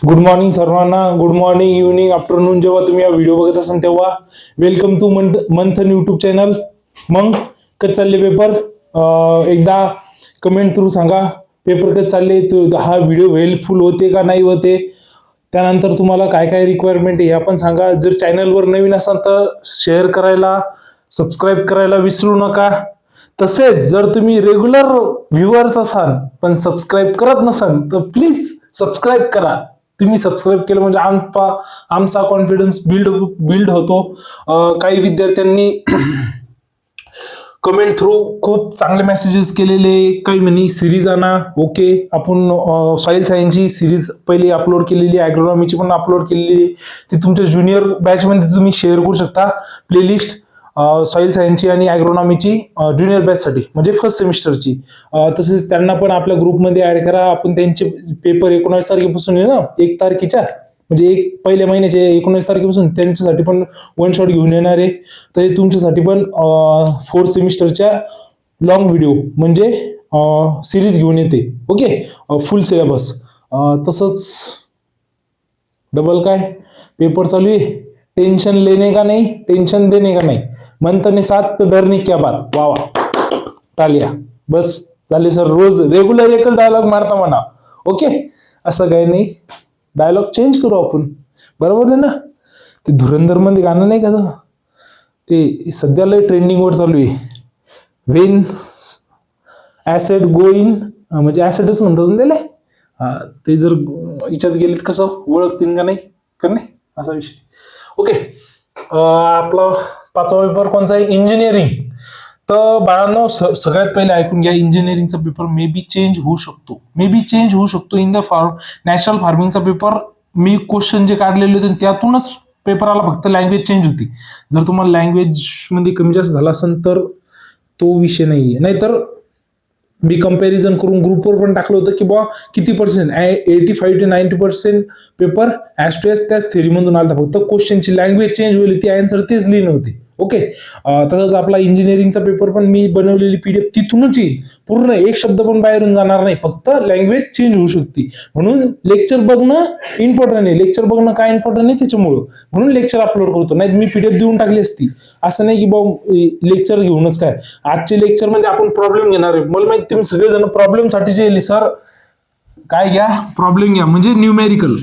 Good morning सर्वांना. Good morning, evening, afternoon. जेव्हा तुम्ही हा व्हिडिओ बघत असाल तेव्हा welcome to Manthan YouTube channel. मग कसं चालले पेपर? एकदा कमेंट थ्रू सांगा पेपर कसं चालले. हा व्हिडिओ हेल्पफुल होते का नाही होते. त्यानंतर तुम्हाला काय काय रिक्वायरमेंट आहे हे आपण सांगा. जर चॅनलवर नवीन असाल तर शेअर करायला, सबस्क्राईब करायला विसरू नका. तसेच जर तुम्ही रेग्युलर व्ह्युअर्स असाल पण सबस्क्राईब करत नसाल तर प्लीज सबस्क्राईब करा. तुम्ही सबस्क्राईब केलं म्हणजे आमचा कॉन्फिडन्स बिल्ड होतो. काही विद्यार्थ्यांनी कमेंट थ्रू खूप चांगले मेसेजेस केलेले. काही म्हणे सिरीज आणा. ओके, आपण सॉइल सायन्सची सिरीज पहिली अपलोड केलेली, ॲग्रोनॉमीची पण अपलोड केलेली. ती तुमच्या ज्युनियर बॅच मध्ये तुम्ही शेअर करू शकता. प्लेलिस्ट सॉइल सायन्सची आणि ॲग्रोनॉमीची ज्युनियर बॅचसाठी म्हणजे फर्स्ट सेमिस्टरची. तसेच त्यांना पण आपल्या ग्रुपमध्ये ऍड करा. आपण त्यांचे पेपर 19 तारखेपासून आहे ना, 1 तारखेच्या म्हणजे पहिल्या महिन्याचे 19 तारखेपासून त्यांच्यासाठी पण वन शॉट घेऊन येणार आहे. तर तुमच्यासाठी पण 4th सेमिस्टरच्या लॉंग व्हिडिओ म्हणजे सिरीज घेऊन येते. ओके, फुल सिलेबस. तसंच डबल काय पेपर चालू आहे. टेंशन लेने का नहीं, टेंशन देने का नहीं. मंथन साथ तो डरने क्या बात. वा वा, टालिया. बस झाले सर. रोज रेग्युलर एकच डायलॉग मारता म्हणा. ओके, असं काही नाही. डायलॉग चेंज करू आपण. बरोबर आहे ना. ते धुरंधर मध्ये गाणं नाही का, ते सध्याला ट्रेंडिंग वर चालू आहे. वेन ऍसेट गो इन, म्हणजे ऍसेटच म्हणतात ना त्याला. ते जर याच्यात गेलेत कसं ओळखतील का नाही का नाही, असा विषय. ओके, आपला 5वा पेपर कोणचा आहे? इंजिनिअरिंग. तर बाळांनो सगळ्यात पहिले ऐकून घ्या, इंजिनिअरिंगचा पेपर मे बी चेंज होऊ शकतो. मे बी चेंज होऊ शकतो इन द नॅशनल फार्मिंगचा पेपर. मी क्वेश्चन जे काढलेले होते त्यातूनच पेपराला फक्त लँग्वेज चेंज होती. जर तुम्हाला लँग्वेज मध्ये कमी जास्त झाला असेल तर तो विषय नाहीये. नाहीतर मी कंपॅरिझन करून ग्रुपवर पण टाकलं होतं की बुवा किती percent 85 to 90% paper as to as त्याच थेरीमधून आला. फक्त क्वेश्चनची लँग्वेज चेंज होईल, ती आन्सर तेच लिहिणं होते. ओके, तसंच आपला इंजिनिअरिंगचा पेपर पण मी बनवलेली पीडीएफ तिथूनच येईल. पूर्ण एक शब्द पण बाहेरून जाणार नाही, फक्त लँग्वेज चेंज होऊ शकते. म्हणून लेक्चर बघणं इम्पॉर्टंट आहे. लेक्चर बघणं काय इम्पॉर्टंट आहे त्याच्यामुळं, म्हणून लेक्चर अपलोड करतो. नाही मी पीडीएफ देऊन टाकली असती. असं नाही की बाबा लेक्चर घेऊनच काय. आजचे लेक्चर मध्ये आपण प्रॉब्लेम घेणार आहे. मला माहिती तुम्ही सगळेजण प्रॉब्लेम साठीच येईल. सर काय घ्या, प्रॉब्लेम घ्या म्हणजे न्यूमेरिकल.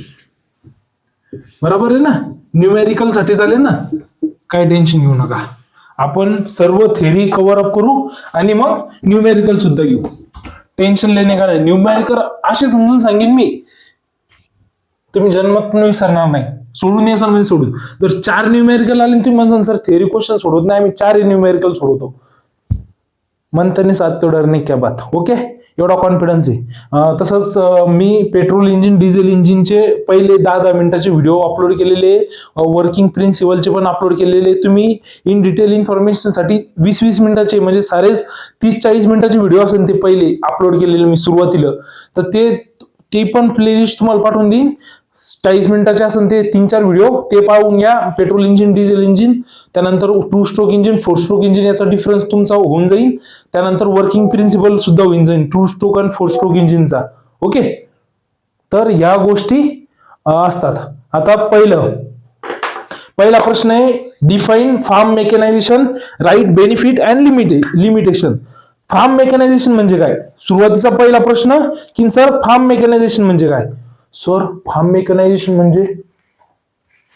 बरोबर आहे ना, न्यूमेरिकल साठी चालेल ना. काय टेन्शन घेऊ नका. आपण सर्व थेरी कव्हर अप करू आणि मग न्यूमेरिकल सुद्धा घेऊ. टेन्शन लेणे का नाही. न्यूमेरिकल असे समजून सांगेन मी, तुम्ही जन्मात पण विसरणार नाही. सोडून यायचं म्हणजे सोडून. जर 4 न्यूमेरिकल आले तुम्ही म्हणसान सर थेरी क्वेश्चन सोडवत नाही, आम्ही 4 न्यूमेरिकल सोडवतो. मंथनी साथ तो डरने क्या बात. ओके, एवढा कॉन्फिडन्स आहे. तसंच मी पेट्रोल इंजिन डिझेल इंजिनचे पहिले 10-10 मिनिटाचे व्हिडिओ अपलोड केलेले, वर्किंग प्रिन्सिपलचे पण अपलोड केलेले. तुम्ही इन डिटेल इन्फॉर्मेशन साठी 20-20 मिनिटाचे म्हणजे सारेच 30-40 मिनिटाचे व्हिडिओ असेल ते पहिले अपलोड केलेले मी सुरुवातीला. तर ते पण प्लेलिस्ट तुम्हाला पाठवून देईन. 40 मिनिटाचे असेल ते 3-4 व्हिडिओ ते पाहून घ्या. पेट्रोल इंजिन, डिझेल इंजिन, त्यानंतर 2 स्ट्रोक इंजिन, 4 स्ट्रोक इंजिन याचा डिफरन्स तुमचा होऊन जाईल. त्यानंतर वर्किंग प्रिन्सिपल सुद्धा होऊन जाईल 2 स्ट्रोक आणि 4 स्ट्रोक इंजिनचा. ओके, तर या गोष्टी असतात. आता पहिला प्रश्न आहे, define farm mechanisation, right, benefit and limitation. Farm mechanisation म्हणजे काय? सुरुवातीचा पहिला प्रश्न की सर फार्म मेकॅनायझेशन म्हणजे काय. सर फार्म मेकॅनायझेशन म्हणजे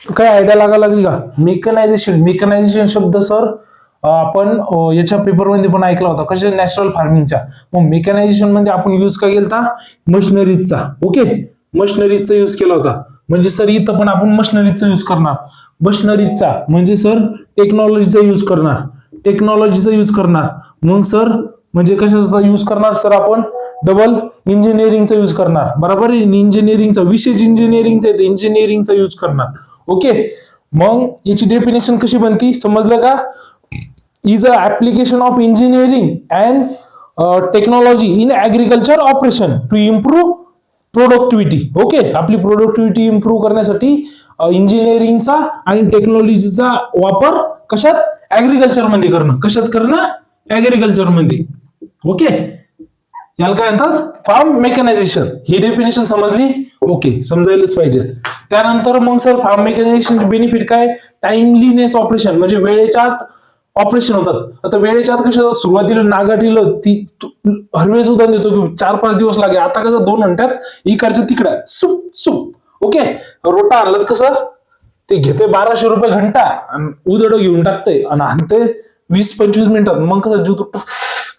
काय आयडिया लागायला लागली का? मेकॅनायझेशन शब्द सर आपण याच्या पेपरमध्ये पण ऐकला होता, कशा नॅचरल फार्मिंगच्या. मग मेकॅनायझेशन मध्ये आपण यूज काय केला होता? मशिनरीजचा. ओके, मशिनरीजचा यूज केला होता. म्हणजे सर इथं पण आपण मशिनरीजचा यूज करणार. मशिनरीजचा म्हणजे सर टेक्नॉलॉजीचा यूज करणार. मग सर म्हणजे कशाचा यूज करणार? सर आपण डबल इंजिनिअरिंगचा यूज करणार. बरोबर आहे, इंजिनिअरिंगचा विशेष इंजिनिअरिंगचा आहे, इंजिनिअरिंगचा यूज करणार. ओके, मग याची डेफिनेशन कशी बनती समजलं का? Is a application of engineering and technology in agriculture operation to improve productivity. Okay, आपली प्रोडक्टिव्हिटी इम्प्रूव्ह करण्यासाठी इंजिनिअरिंगचा आणि टेक्नॉलॉजीचा वापर कशात? ऍग्रिकल्चर मध्ये करणं. कशात करणं? ऍग्रिकल्चर मध्ये. ओके, याला काय म्हणतात, फार्म मेकॅनायझेशन. ही डेफिनेशन समजली? ओके, समजायलाच पाहिजे. त्यानंतर मग सर फार्म मेकॅनायझेशन बेनिफिट काय, टाइमलीनेस ऑपरेशन, म्हणजे वेळेच्या आत ऑपरेशन होतात. आता वेळेच्या आत कसं, सुरुवातीला नागाटीला ती हरवेळेस उदाहरण देतो की 4-5 दिवस लागे, आता कसं 2 घंट्यात इकडच्या तिकडं सुप सुप. ओके, रोटा आणलं कसं ते घेते 1200 रुपये घंटा आणि उदड घेऊन टाकते आणि आणते 20-25 मिनिटात. मग कसं जीव तुटतो,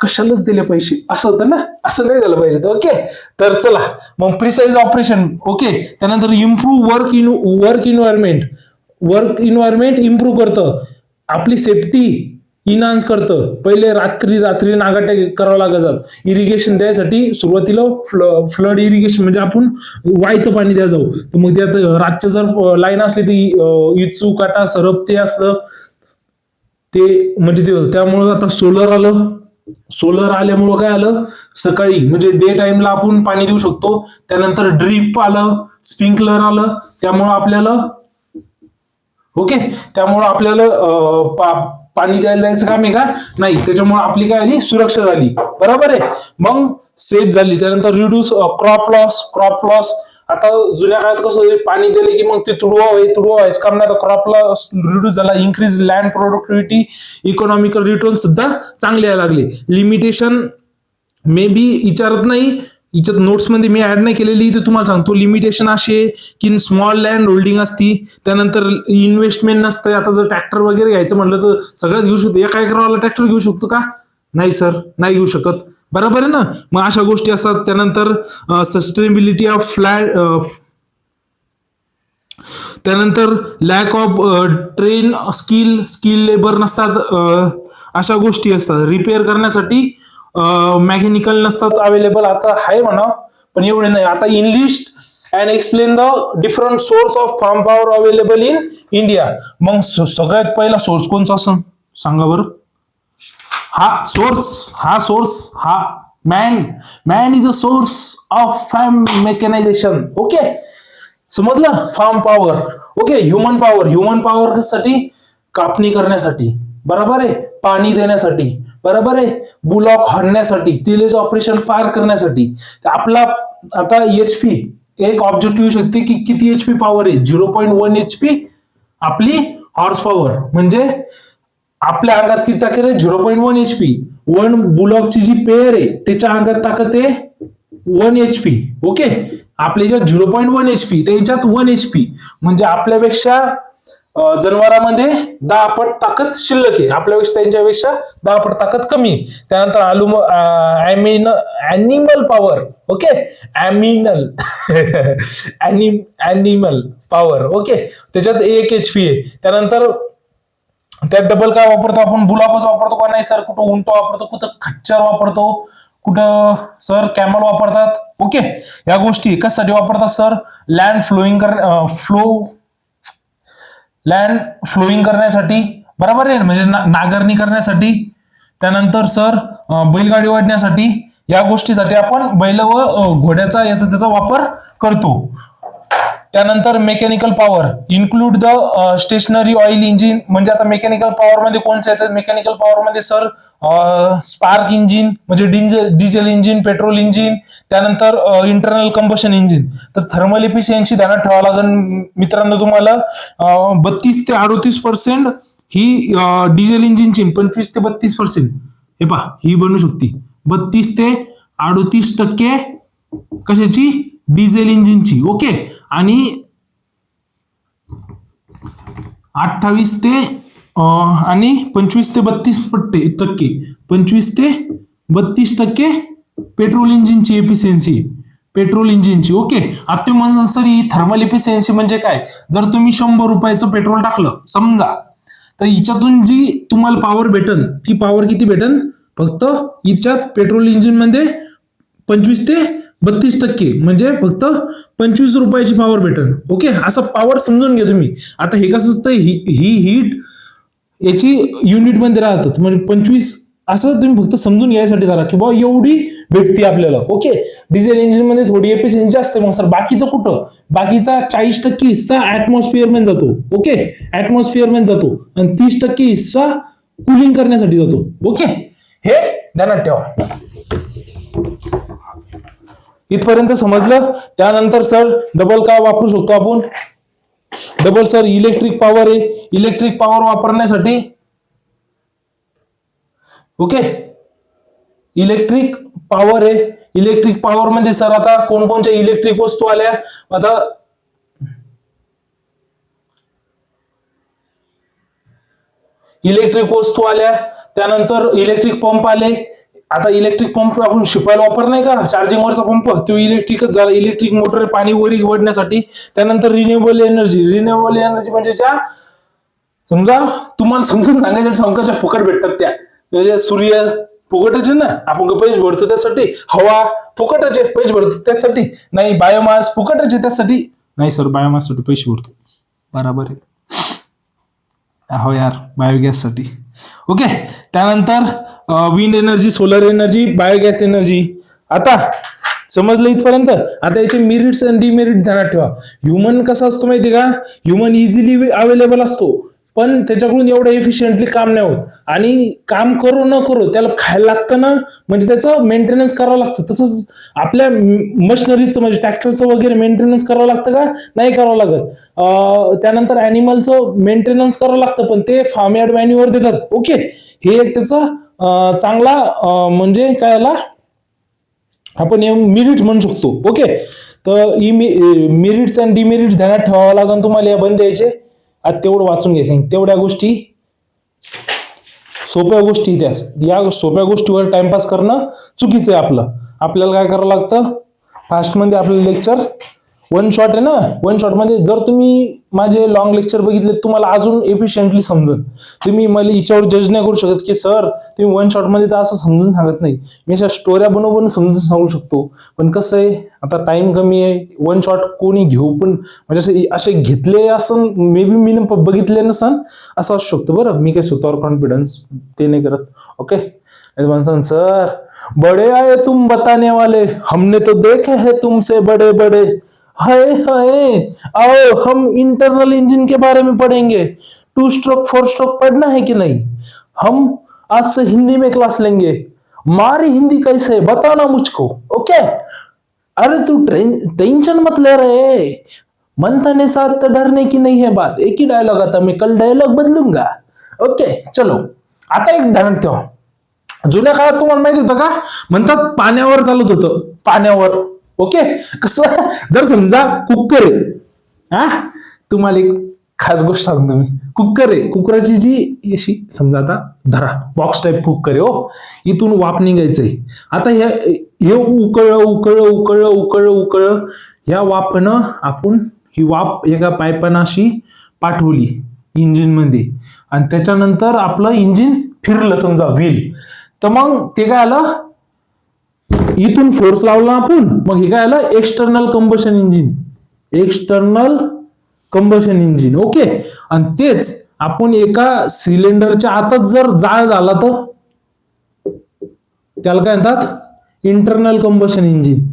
कशालाच दिले पैसे, असं होतं ना, असं नाही झालं पाहिजे. ओके, तर चला मग प्रिसाइज ऑपरेशन. ओके, त्यानंतर इम्प्रूव्ह वर्क इन्व्हायरमेंट इम्प्रूव्ह करतं, आपली सेफ्टी इन्हान्स करतं. पहिले रात्री नागाटे करावं लागतात. इरिगेशन द्यायसाठी सुरुवातीला फ्लड इरिगेशन म्हणजे आपण वायतं पाणी द्या जाऊ, तर मग त्यात रातच्या जर लाईन असली ती इचू काटा सरप ते असलं ते, म्हणजे ते त्यामुळं आता सोलर आल्यामुळं काय आलं, सकाळी म्हणजे डे टाइमला आपण पाणी देऊ शकतो. त्यानंतर ड्रीप आलं, स्प्रिंकलर आलं, त्यामुळं आपल्याला पाणी द्यायला जायचं काम आहे का नाही, त्याच्यामुळे आपली काय झाली, सुरक्षा झाली. बरोबर आहे, मग सेफ झाली. त्यानंतर रिड्यूस क्रॉप लॉस. आता जुन्या काळात कसं पाणी दिले की मग ते तुडवायचं काम नाही, क्रॉप लॉस रिड्यूस झाला. Increase land productivity, economical return सुद्धा चांगले यायला लागले. लिमिटेशन मे बी विचारत नाही, याच्यात नोट्स मध्ये मी ऍड नाही केलेली, ते तुम्हाला सांगतो. लिमिटेशन असे की स्मॉल लँड होल्डिंग असती, त्यानंतर इन्व्हेस्टमेंट नसतं. आता जर ट्रॅक्टर वगैरे घ्यायचं म्हटलं तर सगळंच घेऊ शकतो. एका एकरावाला ट्रॅक्टर घेऊ शकतो का, नाही सर, नाही घेऊ शकत. बरोबर आहे ना, मग अशा गोष्टी असतात. त्यानंतर सस्टेनेबिलिटी ऑफ फ्लॅट, त्यानंतर lack of train skill labour नसतात, अशा गोष्टी असतात. रिपेअर करण्यासाठी मेकॅनिकल नसतात अवेलेबल. आता आहे म्हणा, पण एवढे नाही. आता enlist and explain the different source of farm power available in India. मग सगळ्यात पहिला सोर्स कोणता असं सांगा बरं. हा man is a source of farm mechanisation. Okay, समजलं, farm power. Okay, human power कशासाठी, कापणी करण्यासाठी. बरोबर आहे, पाणी देण्यासाठी. बरोबर आहे, बुलॉक हाणण्यासाठी, टिलेज ऑपरेशन पार करण्यासाठी. आपला आता HP एक ऑब्जेक्टिव्ह येऊ शकते की किती HP पॉवर आहे, 0.1 HP आपली हॉर्स पॉवर, म्हणजे आपल्या अंगात किती ताकद आहे, 0.1 HP. 1 बुलॉकची जी पेअर आहे त्याच्या अंगात ताकद आहे 1 HP. ओके, आपल्या ज्यात 0.1 HP, त्याच्यात 1 HP, म्हणजे आपल्यापेक्षा जनावरांमध्ये 10 पट ताकद शिल्लक आहे, आपल्यापेक्षा त्यांच्यापेक्षा 10 पट ताकद कमी आहे. त्यानंतर animal power. Okay, animal power. Okay, त्याच्यात 1 HP आहे. त्यानंतर त्यात डबल काय वापरतो आपण, बुलॉकच वापरतो का नाही सर, कुठं उंट वापरतो, कुठं खच्चर वापरतो, कुठं सर कॅमल वापरतात. ओके, या गोष्टी कशासाठी वापरतात सर, लँड फ्लोईंग करण्यासाठी. बरोबर आहे, म्हणजे नांगरणी करण्यासाठी. त्यानंतर सर बैलगाडी वाढण्यासाठी. या गोष्टीसाठी आपण बैल व घोड्याचा त्याचा वापर करतो. त्यानंतर mechanical power include the stationary oil engine. म्हणजे आता मेकॅनिकल पॉवर मध्ये कोणते येतात, मेकॅनिकल पॉवर मध्ये सर स्पार्क इंजिन म्हणजे डिझेल इंजिन, पेट्रोल इंजिन, त्यानंतर इंटरनल कंबशन इंजिन. तर थर्मल इफिशियन्सी ध्यानात ठेवावं लागेल मित्रांनो तुम्हाला. 32 ते 38% ही डिझेल इंजिनची, 25 ते 32% हे पहा ही बनू शकते. 32 ते 38% कशाची, डिझेल इंजिनची. ओके, आणि 28 ते आणि 25 ते 32%, 25 ते 32% पेट्रोल इंजिनची एफिशियन्सी, पेट्रोल इंजिनची. ओके, आता म्हणजे सर ही थर्मल एफिशियन्सी म्हणजे काय, जर तुम्ही 100 रुपयाचं पेट्रोल टाकलं समजा, तर हिच्यातून जी तुम्हाला पॉवर भेटन ती पॉवर किती भेटन, फक्त हिच्यात पेट्रोल इंजिन मध्ये 25 ते 32% म्हणजे फक्त 25 रुपयाची पॉवर भेटल. ओके, असं पॉवर समजून घ्या तुम्ही. आता हे कसं असतं, ही हीट याची युनिट मध्ये राहतात, म्हणजे 25 असं तुम्ही फक्त समजून घ्यायसाठी करा की बाबा एवढी भेटते आपल्याला. ओके, डिझेल इंजिन मध्ये थोडी एफिशियन्सी असते. मग सर बाकीचं कुठं, बाकीचा 40% हिस्सा ऍटमॉस्फिअर मध्ये जातो. ओके, ऍटमॉस्फिअर मध्ये जातो आणि 30% हिस्सा कूलिंग करण्यासाठी जातो. ओके, हे ध्यानात ठेवा. इथपर्यंत समजलं. त्यानंतर सर डबल काय वापरू शकतो आपण, डबल सर इलेक्ट्रिक पॉवर आहे. इलेक्ट्रिक पॉवर वापरण्यासाठी ओके इलेक्ट्रिक पॉवर आहे. इलेक्ट्रिक पॉवर मध्ये सर आता कोणकोणत्या इलेक्ट्रिक वस्तू आल्या, आता इलेक्ट्रिक वस्तू आल्या, त्यानंतर इलेक्ट्रिक पंप आले. आता इलेक्ट्रिक पंप आपण शिपायला वापर नाही का, चार्जिंग वरचा पंप, तो इलेक्ट्रिकच झाला. इलेक्ट्रिक मोटर पाणी वरी ओढण्यासाठी. त्यानंतर रिन्युएबल एनर्जी. रिन्युएबल एनर्जी म्हणजे ज्या समजा तुम्हाला समजून सांगायच्या संख्याच्या फुकट भेटतात त्या, म्हणजे सूर्य फुकटच आहे ना, आपण पैसे भरतो त्यासाठी. हवा फुकटच आहे, पैसे भरतो त्यासाठी नाही. बायोमास फुकटच आहे त्यासाठी नाही सर, बायोमास साठी पैसे भरतो. बरोबर आहे हो यार, बायोगॅस साठी. ओके त्यानंतर wind energy, solar energy, biogas energy. आता समजलं इथपर्यंत. आता याचे मेरिट्स आणि डिमेरिट्स ध्यानात ठेवा. ह्युमन कसा असतो माहिती का, ह्युमन इझिली अवेलेबल असतो, पण त्याच्याकडून एवढं एफिशियंटली काम नाही होत. आणि काम करो न करो त्याला खायला लागतं ना, म्हणजे त्याचं मेंटेनन्स करावं लागतं. तसंच आपल्या मशिनरीचं म्हणजे ट्रॅक्टरचं वगैरे मेंटेनन्स करावं लागतं का, नाही करावं लागत. त्यानंतर अॅनिमलचं मेंटेनन्स करावं लागतं, पण ते फार्म यार्ड मॅन्युअर देतात. ओके हे एक त्याचा चांगला म्हणजे काय याला आपण मेरिट म्हणू शकतो. ओके तर मेरिट्स आणि डिमेरिट्स ध्यानात ठेवावं लागेल तुम्हाला या बंद यायचे. आता तेवढं वाचून घ्या, तेवढ्या गोष्टी सोप्या गोष्टी, त्या या सोप्या गोष्टीवर टाइमपास करणं चुकीचं आहे आपलं. आपल्याला काय करावं लागतं, फास्ट मध्ये आपलं लेक्चर वन शॉट आहे ना, वन शॉट मध्ये जर तुम्ही माझे लॉंग लेक्चर बघितले तुम्हाला अजून एफिशियंटली समजेल. तुम्ही मला हिच्यावर जज नाही करू शकत की सर तुम्ही वन शॉट मध्ये तर असं समजून सांगत नाही. मी अशा स्टोऱ्या बनवून समजून सांगू शकतो, पण कसं आहे आता टाइम कमी आहे. वन शॉट कोणी घेऊ पण म्हणजे असे घेतले असं मे बी मी बघितले नसन असं असू शकतं. बरं मी काय स्वतःवर कॉन्फिडन्स ते नाही करत. ओके सर बड़े आए तुम बताने वाले, हमने तो देखे है तुमसे बड़े बड़े. हाय हाय आओ हम इंटरनल इंजन के बारे में पढ़ेंगे. 2 स्ट्रोक 4 स्ट्रोक पढ़ना है कि नहीं, हम आज से हिंदी में क्लास लेंगे. मारी हिंदी कैसे है बताना मुझको. ओके अरे तू टेंशन मत ले रहे, मंथन साथ तो डरने की नहीं है बात. एक ही डायलॉग आता, मैं कल डायलॉग बदलूंगा. ओके चलो आता एक ध्यानात ठेवा. जुन्या काळात तुम्हाला माहिती होतं का, म्हणतात पाण्यावर चालत होतं, पाण्यावर. ओके कसं, जर समजा कुकर आहे, हा तुम्हाला एक खास गोष्ट सांगतो मी. कुकर आहे, कुकराची जी अशी समजा आता धरा बॉक्स टाईप कुकर आहे. हो इथून वाफ निघायचंय. आता हे उकळलं उकळलं उकळलं उकळलं उकळलं, ह्या वाफनं आपण ही वाफ एका पाईपानं अशी पाठवली इंजिन मध्ये, आणि त्याच्यानंतर आपलं इंजिन फिरलं समजा व्हील, तर मग ते काय आलं, इथून फोर्स लावला आपण, मग हे काय आलं external combustion engine. External combustion engine. Okay आणि तेच आपण एका सिलेंडरच्या आतच जर जाळ झाला तर त्याला काय म्हणतात, internal combustion engine.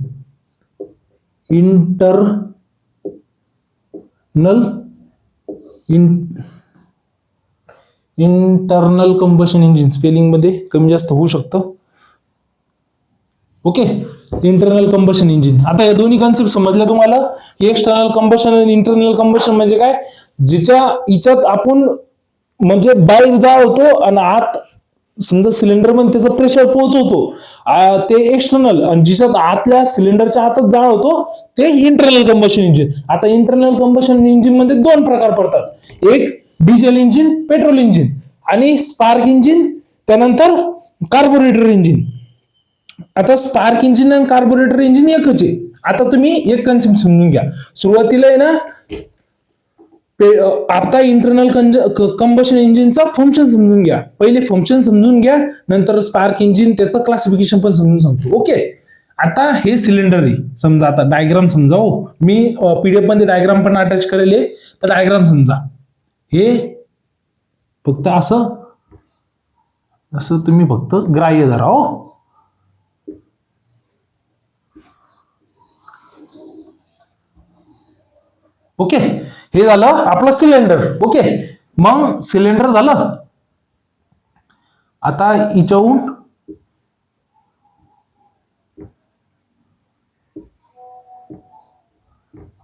Internal combustion engine spelling मध्ये कमी जास्त होऊ शकतं. Okay internal combustion engine. आता या दोन्ही कन्सेप्ट समजल्या तुम्हाला. एक्सटर्नल कंबशन आणि इंटरनल कंबशन म्हणजे काय, हिच्यात आपण म्हणजे बाहेर जाळ होतो आणि आत समजा सिलेंडर मध्ये त्याचं प्रेशर पोहोचवतो, ते एक्सटर्नल. आणि जिच्यात आतल्या सिलेंडरच्या आतच जाळ होतो ते इंटरनल कंबशन इंजिन. आता इंटरनल कंबशन इंजिन मध्ये दोन प्रकार पडतात, एक डिझेल इंजिन, पेट्रोल इंजिन, आणि स्पार्क इंजिन, त्यानंतर कार्बोरेटर इंजिन. आता स्पार्क इंजिन आणि कार्बोरेटर इंजिन एकच आहे. आता तुम्ही एक कन्सेप्ट समजून घ्या. सुरुवातीला आहे ना, आता इंटरनल कंबशन इंजिनचा फंक्शन समजून घ्या. पहिले फंक्शन समजून घ्या, नंतर स्पार्क इंजिन त्याचं क्लासिफिकेशन पण समजून सांगतो. ओके आता हे सिलेंडर आहे समजा. आता डायग्राम समजा. हो मी पीडीएफ मध्ये डायग्राम पण अटॅच करेल आहे, तर डायग्राम समजा. हे फक्त असं असं तुम्ही फक्त ग्राह्य धरा. हो ओके हे झालं आपलं सिलेंडर. ओके मग सिलेंडर झालं. आता हिच्याहून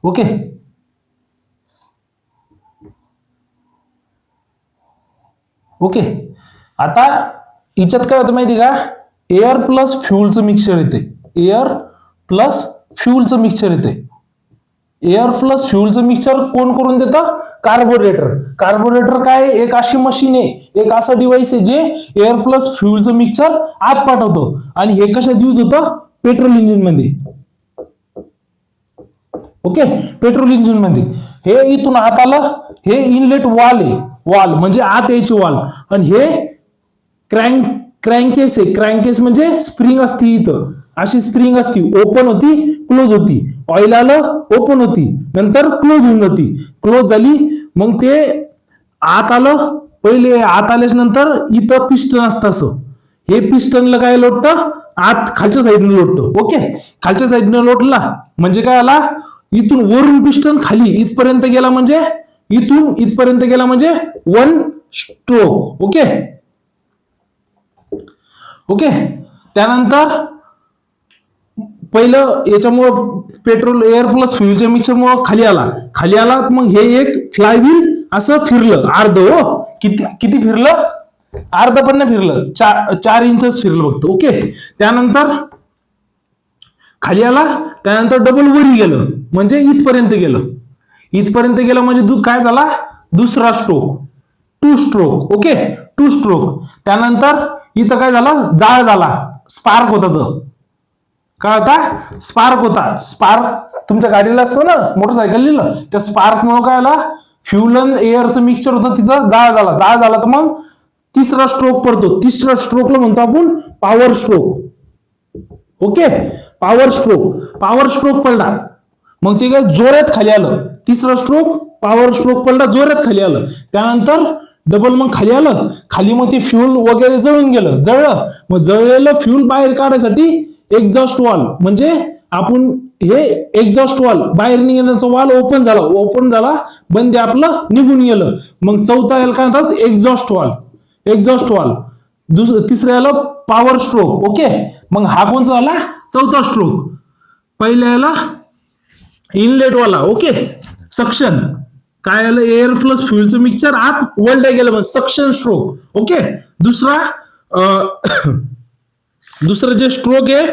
ओके. ओके. आता याच्यात काय होतं माहिती का, एअर प्लस फ्युलचं मिक्सचर येते. एअर प्लस फ्युलचं मिक्सचर येते. एअर प्लस फ्युलचं मिक्सचर कोण करून देतं? कार्बोरेटर. कार्बोरेटर काय, एक अशी मशीन आहे, एक असा डिव्हाइस आहे जे एअर प्लस फ्युलचं मिक्सचर आत पाठवतो. आणि हे कशात यूज होतं? पेट्रोल इंजिन मध्ये. ओके, पेट्रोल इंजिन मध्ये. हे इथून आत आलं, हे इनलेट वाल आहे. वाल म्हणजे आत यायची वाल. आणि हे क्रँकेस आहे. क्रँकेस म्हणजे स्प्रिंग असती इथं, अशी स्प्रिंग असती, ओपन होती, क्लोज होती. ऑइल आलं, ओपन होती, नंतर क्लोज होऊन जाती. क्लोज झाली, मग ते आत आलं. पहिले आत आल्याच नंतर इथं पिस्टन असतं असं. हे पिस्टनला काय लोटतं? आत खालच्या साईडने लोटतं. ओके, खालच्या साईडने लोटला म्हणजे काय आला? इथून वरून पिस्टन खाली इथपर्यंत गेला म्हणजे, इथून इथपर्यंत गेला म्हणजे 1 स्ट्रोक. ओके. ओके. त्यानंतर पहिलं याच्यामुळं पेट्रोल एअर प्लस फ्युलच्या मिक्सचरमुळं खाली आला. खाली आला मग हे एक फ्लायव्हील असं फिरलं अर्ध. हो, किती किती फिरलं? अर्ध पण नाही फिरलं, 4 इंचच फिरलं फक्त. ओके. त्यानंतर खाली आला, त्यानंतर डबल वरी गेलं म्हणजे इथपर्यंत गेलं. इथपर्यंत गेलं म्हणजे काय झाला? दुसरा स्ट्रोक, 2 स्ट्रोक. Okay, 2 stroke. त्यानंतर इथं काय झालं? जाळ झाला, स्पार्क होता. तो काय होता? स्पार्क होता. स्पार्क तुमच्या गाडीला असतो ना, मोटरसायकलीला, त्या स्पार्क मुळे काय आला? फ्युल आणि एअरचं मिक्सचर होतं, तिथं जाळ झाला. जाळ झाला तर मग तिसरा स्ट्रोक पडतो. तिसरा स्ट्रोकला म्हणतो आपण power stroke. Okay, power stroke. Power stroke पडला मग ते काय जोरात खाली आलं. तिसरा स्ट्रोक पॉवर स्ट्रोक पडला, जोरात खाली आलं. त्यानंतर डबल मग खाली आलं. खाली मग ते फ्यूल वगैरे जळून गेलं. जळलं मग जळलेलं फ्यूल बाहेर काढायसाठी एक्झॉस्ट वाल म्हणजे आपण हे एक्झॉस्ट वाल बाहेर निघण्याचा वाल ओपन झाला. ओपन झाला, बंद आपलं निघून गेलं. मग चौथा याला काय म्हणतात? एक्झॉस्ट वाल. एक्झॉस्ट वाल. तिसऱ्या याला पॉवर स्ट्रोक. ओके. मग हा कोणचा झाला? चौथा स्ट्रोक. पहिल्या याला इनलेट वाला. Okay, suction. काय आलं? एअर प्लस फ्युलचं मिक्सचर आत वळलं गेलं म्हणजे सक्शन स्ट्रोक. ओके. दुसरा जे स्ट्रोक आहे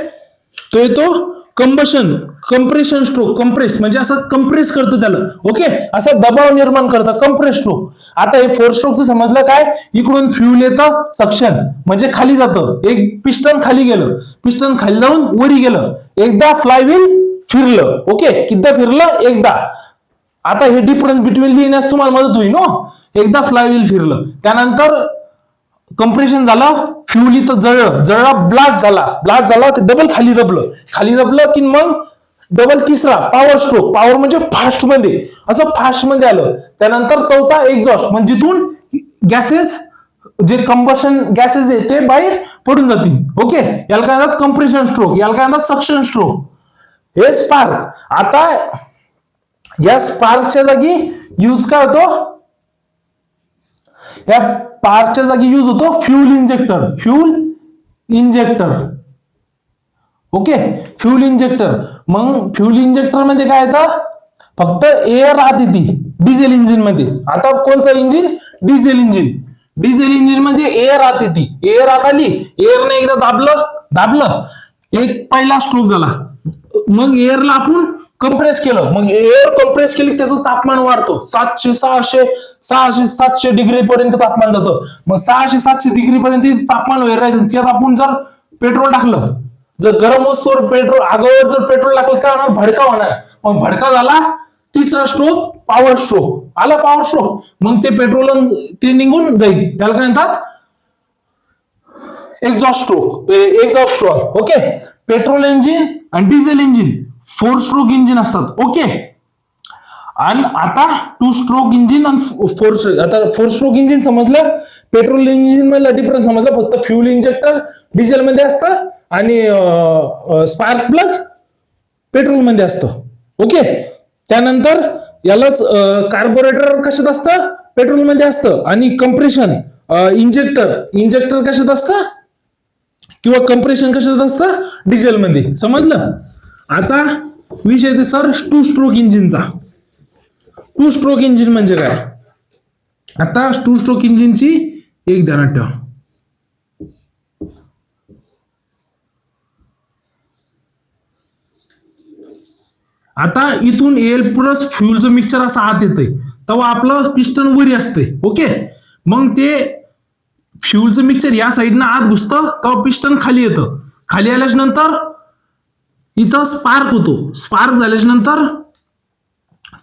तो येतो कंप्रेशन स्ट्रोक. कंप्रेस म्हणजे असं कंप्रेस करतं त्याला. ओके, असं दबाव निर्माण करतं, कंप्रेस स्ट्रोक. आता हे 4 स्ट्रोकचं समजलं काय? इकडून फ्यूल येतं, सक्शन म्हणजे खाली जातं. एक पिस्टन खाली गेलं, पिस्टन खाली जाऊन वरी गेलं. एकदा फ्लायव्हील फिरलं. ओके, किती फिरलं? एकदा. आता हे डिफरन्स बिटवीन लिहिण्यास तुम्हाला मदत होईल. एकदा फ्लायव्हील फिरलं, त्यानंतर कंप्रेशन झालं, फ्यूल इथं जळला, ब्लास्ट झाला, ते डबल खाली दबलं की मग डबल तिसरा पॉवर स्ट्रोक. पॉवर म्हणजे फास्ट मध्ये, असं फास्ट मध्ये आलं. त्यानंतर चौथा एक्झॉस्ट म्हणजे जिथून गॅसेस, जे कंबशन गॅसेस आहे ते बाहेर पडून जातील. ओके, याला काय म्हणतात? Compression stroke. याला काय म्हणतात? Suction stroke. हे स्पार्क. आता या स्पार्कच्या जागी यूज काय होतो? या स्पार्कच्या जागी यूज होतो fuel injector. Okay, fuel injector. मग फ्यूल इंजेक्टर मध्ये काय येतं? फक्त एअर आत येते डिझेल इंजिन मध्ये. आता कोणचं engine? Diesel engine. Diesel engine मध्ये एअर आत येते. एअर आत आली, एअरने एकदा दाबलं, एक पहिला स्ट्रोक झाला. मग एअरला आपण कंप्रेस केलं. मग एअर कंप्रेस केली, त्याचं तापमान वाढतो. 700 डिग्री पर्यंत तापमान जातं. मग 600-700 डिग्री पर्यंत तापमान वगैरे राहायचं. त्यात आपण जर पेट्रोल टाकलं, जर गरम वस्तूवर पेट्रोल, आगावर जर पेट्रोल टाकलं काय होणार? भडका होणार. मग भडका झाला, तिसरा स्ट्रोक पॉवर स्ट्रोक आला. पॉवर स्ट्रोक मग ते पेट्रोल ते निघून जाईल. त्याला काय म्हणतात? Exhaust stroke. Okay, petrol engine आणि डिझेल इंजिन 4 स्ट्रोक इंजिन असतात. ओके, आणि आता 2 स्ट्रोक इंजिन आणि 4 स्ट्रोक. आता 4 स्ट्रोक इंजिन समजलं. पेट्रोल इंजिन मधला डिफरन्स समजला. फक्त फ्यूल इंजेक्टर डिझेल मध्ये असतं आणि स्पार्क प्लग पेट्रोल मध्ये असतं. ओके, त्यानंतर यालाच कार्बोरेटर कशात असतं? पेट्रोल मध्ये असतं. आणि कंप्रेशन इंजेक्टर कशात असतं किंवा कंप्रेशन कशात असतं? डिझेल मध्ये. समजलं? आता विषय ते सर टू स्ट्रोक इंजिनचा. टू स्ट्रोक इंजिन म्हणजे काय? आता टू स्ट्रोक इंजिनची एक ध्यानात ठेवा. आता इथून एल प्लस फ्युलचं मिक्सचर असं आत येतंय तेव्हा आपलं पिस्टन वरी असते. ओके, मग ते फ्युलचं मिक्सचर या साईडनं आत घुसतं तेव्हा पिस्टन खाली येतं. खाली आल्याच नंतर इथं स्पार्क होतो. स्पार्क झाल्याच नंतर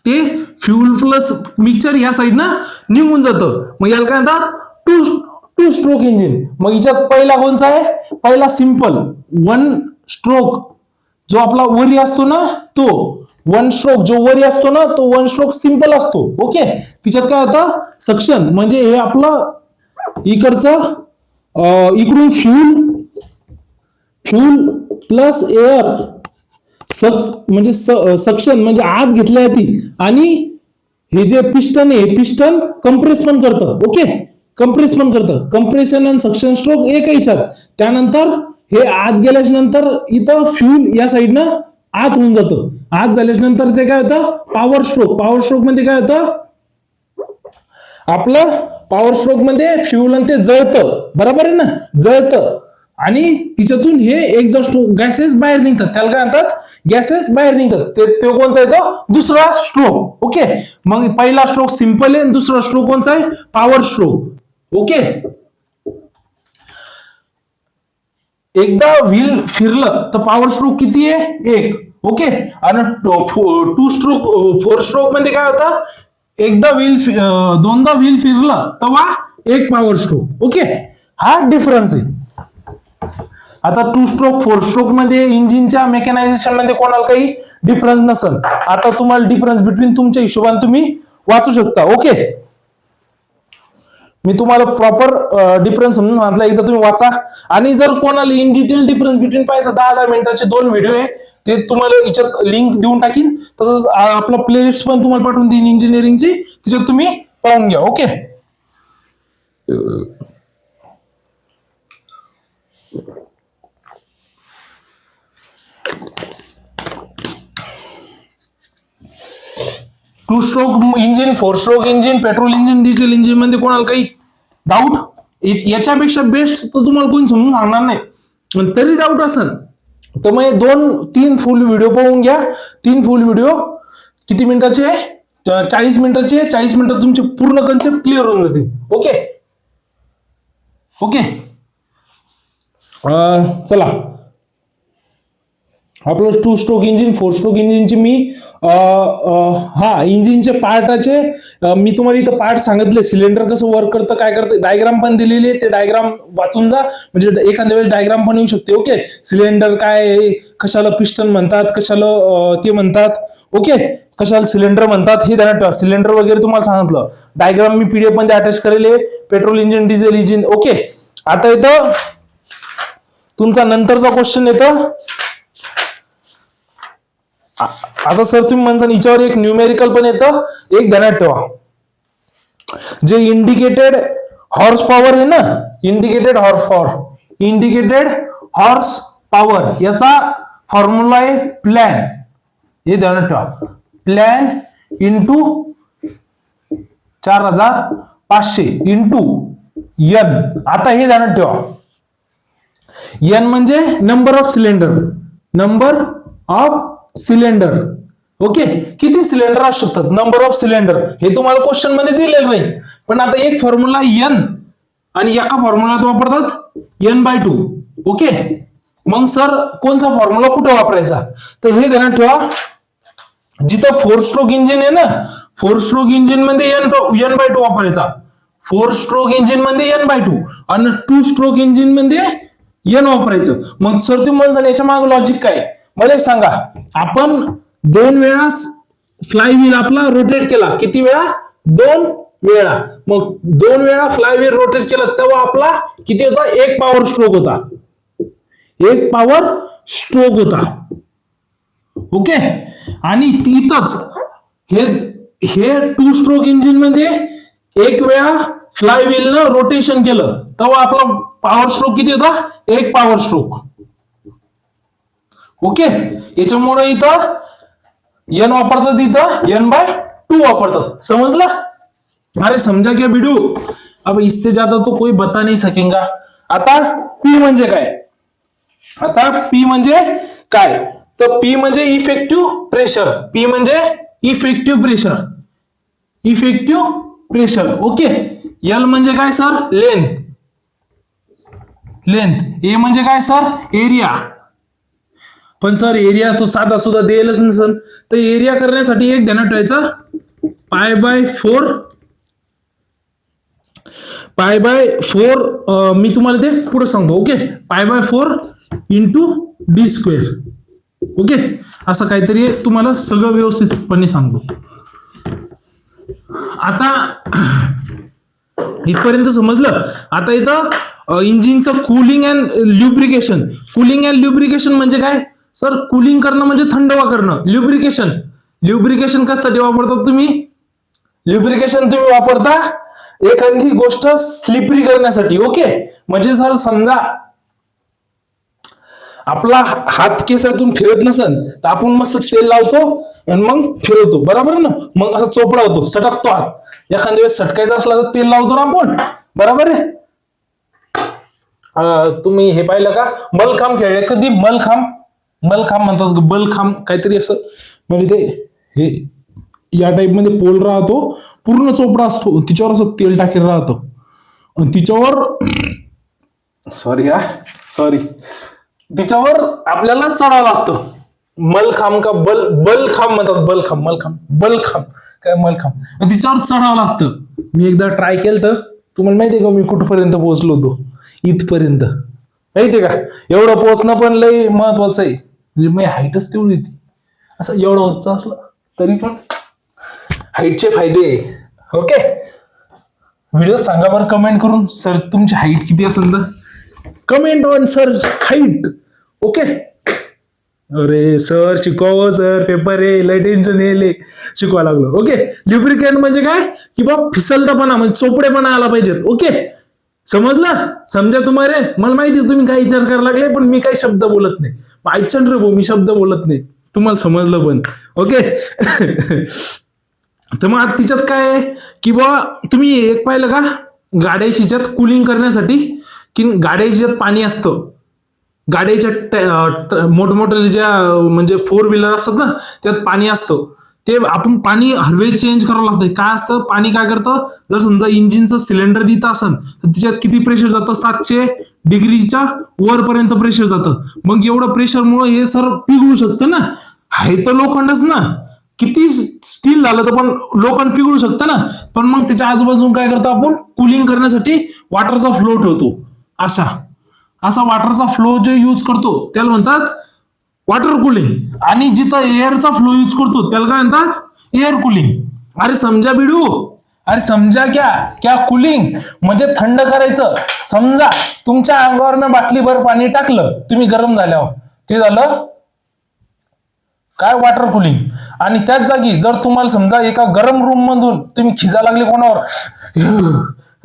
ते फ्युल प्लस मिक्सचर या साईडनं निघून जातं. मग याला काय म्हणतात? To stroke engine. मग याच्यात पहिला कोणचा आहे? पहिला सिंपल वन स्ट्रोक जो आपला वरी असतो ना तो वन स्ट्रोक, जो वरी असतो ना तो वन स्ट्रोक सिंपल असतो. ओके, तिच्यात काय होतं? सक्शन म्हणजे हे आपलं इकडचं इकडून फ्यूल प्लस एअर म्हणजे सक्शन म्हणजे आत घेतल्या ती, आणि हे जे पिस्टन आहे पिस्टन कंप्रेस पण करतं. ओके, कंप्रेस पण करतं. कंप्रेशन आणि सक्शन स्ट्रोक एक याच्यात. त्यानंतर हे आत गेल्याच नंतर इथं फ्यूल या साईडनं आत होऊन जातं. आत झाल्याच नंतर ते काय होतं? Power stroke. पॉवर स्ट्रोक म्हणजे काय होतं? आपलं पॉवर स्ट्रोक मध्ये फ्यूल आणि ते जळतं, बरोबर आहे ना, जळतं, आणि तिच्यातून हे एक्झॉस्ट गॅसेस बाहेर निघतात. त्याला काय म्हणतात? गॅसेस बाहेर निघतात. ते कोणचा येतो? दुसरा स्ट्रोक. ओके, मग पहिला स्ट्रोक सिंपल आहे, दुसरा स्ट्रोक कोणचा आहे? Power stroke. ओके, एकदा व्हील फिरलं तर पॉवर स्ट्रोक किती आहे? एक. ओके, आणि टू स्ट्रोक फोर स्ट्रोक मध्ये काय होतं? एकदा दोनदा व्हील फिरलं तेव्हा एक पॉवर स्ट्रोक. ओके, हा डिफरन्स आहे. आता टू स्ट्रोक फोर स्ट्रोक मध्ये इंजिनच्या मेकॅनायझेशन मध्ये कोणाला काही डिफरन्स नसेल. आता तुम्हाला डिफरन्स बिटवीन तुमच्या हिशोबाने तुम्ही वाचू शकता. ओके, मी तुम्हाला प्रॉपर डिफरन्स समजून सांगितलं, एकदा तुम्ही वाचा. आणि जर कोणाला इन डिटेल डिफरन्स बिटवीन पाहायचं 10-10 मिनिटाचे 2 व्हिडिओ आहे, ते तुम्हाला याच्यात लिंक देऊन टाकीन. तसंच आपला प्लेलिस्ट पण तुम्हाला पाठवून देईन इंजिनिअरिंगची, त्याच्यात तुम्ही पाहून घ्या. Okay, to stroke engine, four stroke engine, petrol engine, diesel engine मध्ये कोणाला काही डाऊट? याच्यापेक्षा बेस्ट तर तुम्हाला कोणी समजून सांगणार नाही. तरी डाऊट असेल तर मग 2-3 फुल व्हिडिओ पाहून घ्या. 3 फुल व्हिडिओ किती मिनिटाचे? 40 मिनिटाचे. 40 मिनिटात तुमचे पूर्ण कन्सेप्ट क्लिअर होऊन जातील. ओके ओके, चला, आपलं two stroke engine, four stroke इंजिनची मी इंजिनचे पार्टाचे मी तुम्हाला इथं पार्ट सांगितले. सिलेंडर कसं वर्क करतं, काय करतं, डायग्राम पण दिलेली आहे. ते डायग्राम वाचून जा, म्हणजे एखाद्या वेळेस डायग्राम पण येऊ शकते. ओके, सिलेंडर काय, कशाला पिस्टन म्हणतात, कशाला ते म्हणतात, ओके, कशाला सिलेंडर म्हणतात हे ध्यानात ठेवा. सिलेंडर वगैरे तुम्हाला सांगितलं. डायग्राम मी PDF मध्ये अटॅच करेल आहे. Petrol engine, diesel engine. Okay, आता इथं तुमचा नंतरचा क्वेश्चन येतं. आता सर तुम्ही म्हणता हिच्यावर एक न्यूमेरिकल पण येतं, एक ध्यानात ठेवा. जे इंडिकेटेड हॉर्स पॉवर आहे ना, इंडिकेटेड हॉर्स पॉवर याचा फॉर्म्युला आहे प्लॅन. हे ध्यानात ठेवा. Plan into 4500 into N. आता हे ध्यानात ठेवा. एन म्हणजे नंबर ऑफ सिलेंडर. ओके, किती सिलेंडर असू शकतात? Number of cylinder. हे तुम्हाला क्वेश्चन मध्ये दिलेलं नाही, पण आता एक फॉर्म्युला एन आणि एका फॉर्म्युलात वापरतात n/2. ओके, मग सर कोणचा फॉर्म्युला कुठे वापरायचा? तर हे ध्यानात ठेवा. जिथं फोर स्ट्रोक इंजिन आहे ना, फोर स्ट्रोक इंजिन मध्ये n/2 वापरायचा. फोर स्ट्रोक इंजिन मध्ये n/2 आणि टू स्ट्रोक इंजिन मध्ये n वापरायचं. मग सर तुम्ही म्हणता याच्या मागे लॉजिक काय? मला सांगा. आपण 2 वेळा फ्लायव्हील आपला रोटेट केला. किती वेळा? 2 वेळा. मग 2 वेळा फ्लायव्हील रोटेट केला तेव्हा आपला किती होता? 1 पॉवर स्ट्रोक होता. 1 पॉवर स्ट्रोक होता. ओके, आणि इथंच हे टू स्ट्रोक इंजिन मध्ये 1 वेळा फ्लायव्हील न रोटेशन केलं तेव्हा आपला पॉवर स्ट्रोक किती होता? 1 पॉवर स्ट्रोक. ओके, याच्यामुळे इथं एन वापरतात इथं n/2 वापरतात. समजलं? अरे समझा क्या वीडियो? अब इससे ज्यादा तो कोई बता नहीं सकेगा. आता P म्हणजे काय? आता P म्हणजे काय? तर P म्हणजे इफेक्टिव्ह प्रेशर. P म्हणजे effective pressure. Effective pressure. Okay. L म्हणजे काय सर? लेंथ. लेंथ. ए म्हणजे काय सर? एरिया. पण सर एरिया तो साधा सुद्धा देईलच नसेल. तर एरिया करण्यासाठी एक ध्यानात ठेवायचं, पाय बाय फोर मी तुम्हाला ते पुढे सांगतो. ओके. पाय/4 इंटू डी स्क्वेअर. ओके. असं काहीतरी तुम्हाला सगळं व्यवस्थितपणे सांगतो. आता इथपर्यंत समजलं. आता इथं इंजिनचं कूलिंग अँड ल्युब्रिकेशन. कूलिंग अँड ल्युब्रिकेशन म्हणजे काय सर? कूलिंग करणं म्हणजे थंडवा करणं. ल्युब्रिकेशन कशासाठी वापरतात तुम्ही? ल्युब्रिकेशन तुम्ही वापरता एखादी गोष्ट स्लिपरी करण्यासाठी. ओके. म्हणजे सर समजा आपला हात केसातून फिरत नसेल तर आपण मस्त तेल लावतो आणि मग फिरवतो. बरोबर ना? मग असं चोपडा होतो, सटकतो हात. एखाद्या वेळेस सटकायचा असला तर तेल लावतो ना आपण. बरोबर आहे? तुम्ही हे पाहिलं का? मलखांब खेळले कधी? मलखांब म्हणतात. बलखांब काहीतरी असं, म्हणजे ते हे या टाइप मध्ये पोल राहतो, पूर्ण चोपडा असतो, तिच्यावर असं तेल टाकेल राहतं आणि तिच्यावर सॉरी तिच्यावर आपल्याला चढावं लागतं. मलखांब का बलखांब म्हणतात. बलखांब काय मलखांब, तिच्यावर चढावं लागतं. मी एकदा ट्राय केलं तर तुम्हाला माहितीये का मी कुठपर्यंत पोहोचलो होतो? इथपर्यंत. माहितीये का? एवढं पोहोचणं पण लय महत्वाचं आहे. म्हणजे मी हाईटच तेवढी होती. असं एवढं उंच असलं तरी पण हाईटचे फायदे. ओके. व्हिडिओ सांगा बरं कमेंट करून, सर तुमची हाईट किती असेल तर comment on sir height. Okay. अरे सर शिकवा सर, पेपर आहे, लय टेन्शन येईल, शिकवा लागलो. ओके. ल्युब्रिकेंट म्हणजे काय? की बा फिसलतापणा, म्हणजे चोपडेपणा आला पाहिजेत. ओके. समजलं? समजा तुम्हाला. मला माहिती तुम्ही काय विचार करायला लागले, पण मी काही शब्द बोलत नाही. ऐचन रे भाऊ, मी शब्द बोलत नाही. तुम्हाला समजलं पण. ओके. तर मग तिच्यात काय आहे की बा तुम्ही एक पाहिलं का? गाड्याच्या ह्याच्यात कूलिंग करण्यासाठी की गाड्याच्या ह्याच्यात पाणी असतं. गाड्याच्या मोठमोठ्या ज्या म्हणजे 4 व्हीलर असतात ना, त्यात पाणी असतं. ते आपण पाणी हरवेळेस चेंज करावं लागतं. काय असतं पाणी? काय करतं? जर समजा इंजिनचं सिलेंडर इथं असेल तर त्याच्यात किती प्रेशर जातं? 700 डिग्रीच्या वरपर्यंत प्रेशर जातं. मग एवढं प्रेशरमुळे हे सर पिघळू शकतं ना. आहे तर लोखंडच ना. किती स्टील झालं तर पण लोखंड पिघळू शकतं ना. पण मग त्याच्या आजूबाजून काय करतो आपण? कूलिंग करण्यासाठी वॉटरचा फ्लो ठेवतो. असा वॉटरचा फ्लो जे यूज करतो त्याला म्हणतात वॉटर कूलिंग. आणि जिथं एअरचा फ्लो यूज करतो त्याला काय म्हणतात? Air cooling. अरे समजा बिडू? अरे समजा क्या कूलिंग म्हणजे थंड करायचं. समजा तुमच्या अंगावर मी बाटलीभर पाणी टाकलं, तुम्ही गरम झाल्यावर, ते झालं काय? Water cooling. आणि त्याच जागी जर तुम्हाला समजा एका गरम रूम मधून तुम्ही खिजा लागले कोणावर,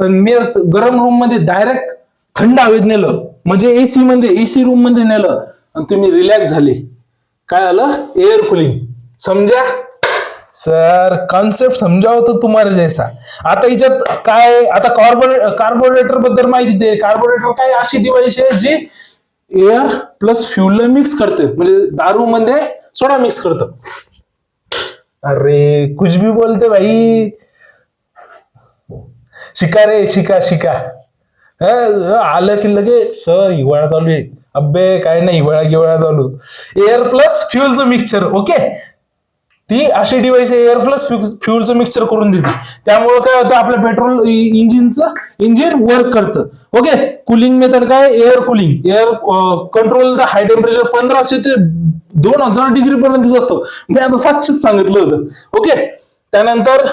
मी गरम रूम मध्ये डायरेक्ट थंड हवेत नेलं, म्हणजे एसी रूम मध्ये नेलं आणि तुम्ही रिलॅक्स झाले, काय आलं? Air cooling. समजा सर? कॉन्सेप्ट समजावं तो तुम्हाला जैसा. आता याच्यात काय? आता कार्बोरेटर बद्दल माहिती दे. कार्बोरेटर काय? अशी डिव्हाइस आहे जी एअर प्लस फ्युल मिक्स करते, म्हणजे दारू मध्ये सोडा मिक्स करतं. अरे कुछ भी बोलते भाई. शिका रे, शिका. आलं की लगे सर हिवाळा चालू आहे. अबे काय नाही, हिवाळा चालू. एअर प्लस फ्युलचं मिक्सचर. ओके. ती अशी डिव्हाइस एअर प्लस फ्युलचं मिक्सचर करून देते. त्यामुळे काय होतं? आपल्या पेट्रोल इंजिन वर्क करतं. ओके. कूलिंग मेथड काय? Air cooling. Air control the high temperature 1500 ते 2000 डिग्री पर्यंत जातो. मी आता 700 सांगितलं होतं. ओके. त्यानंतर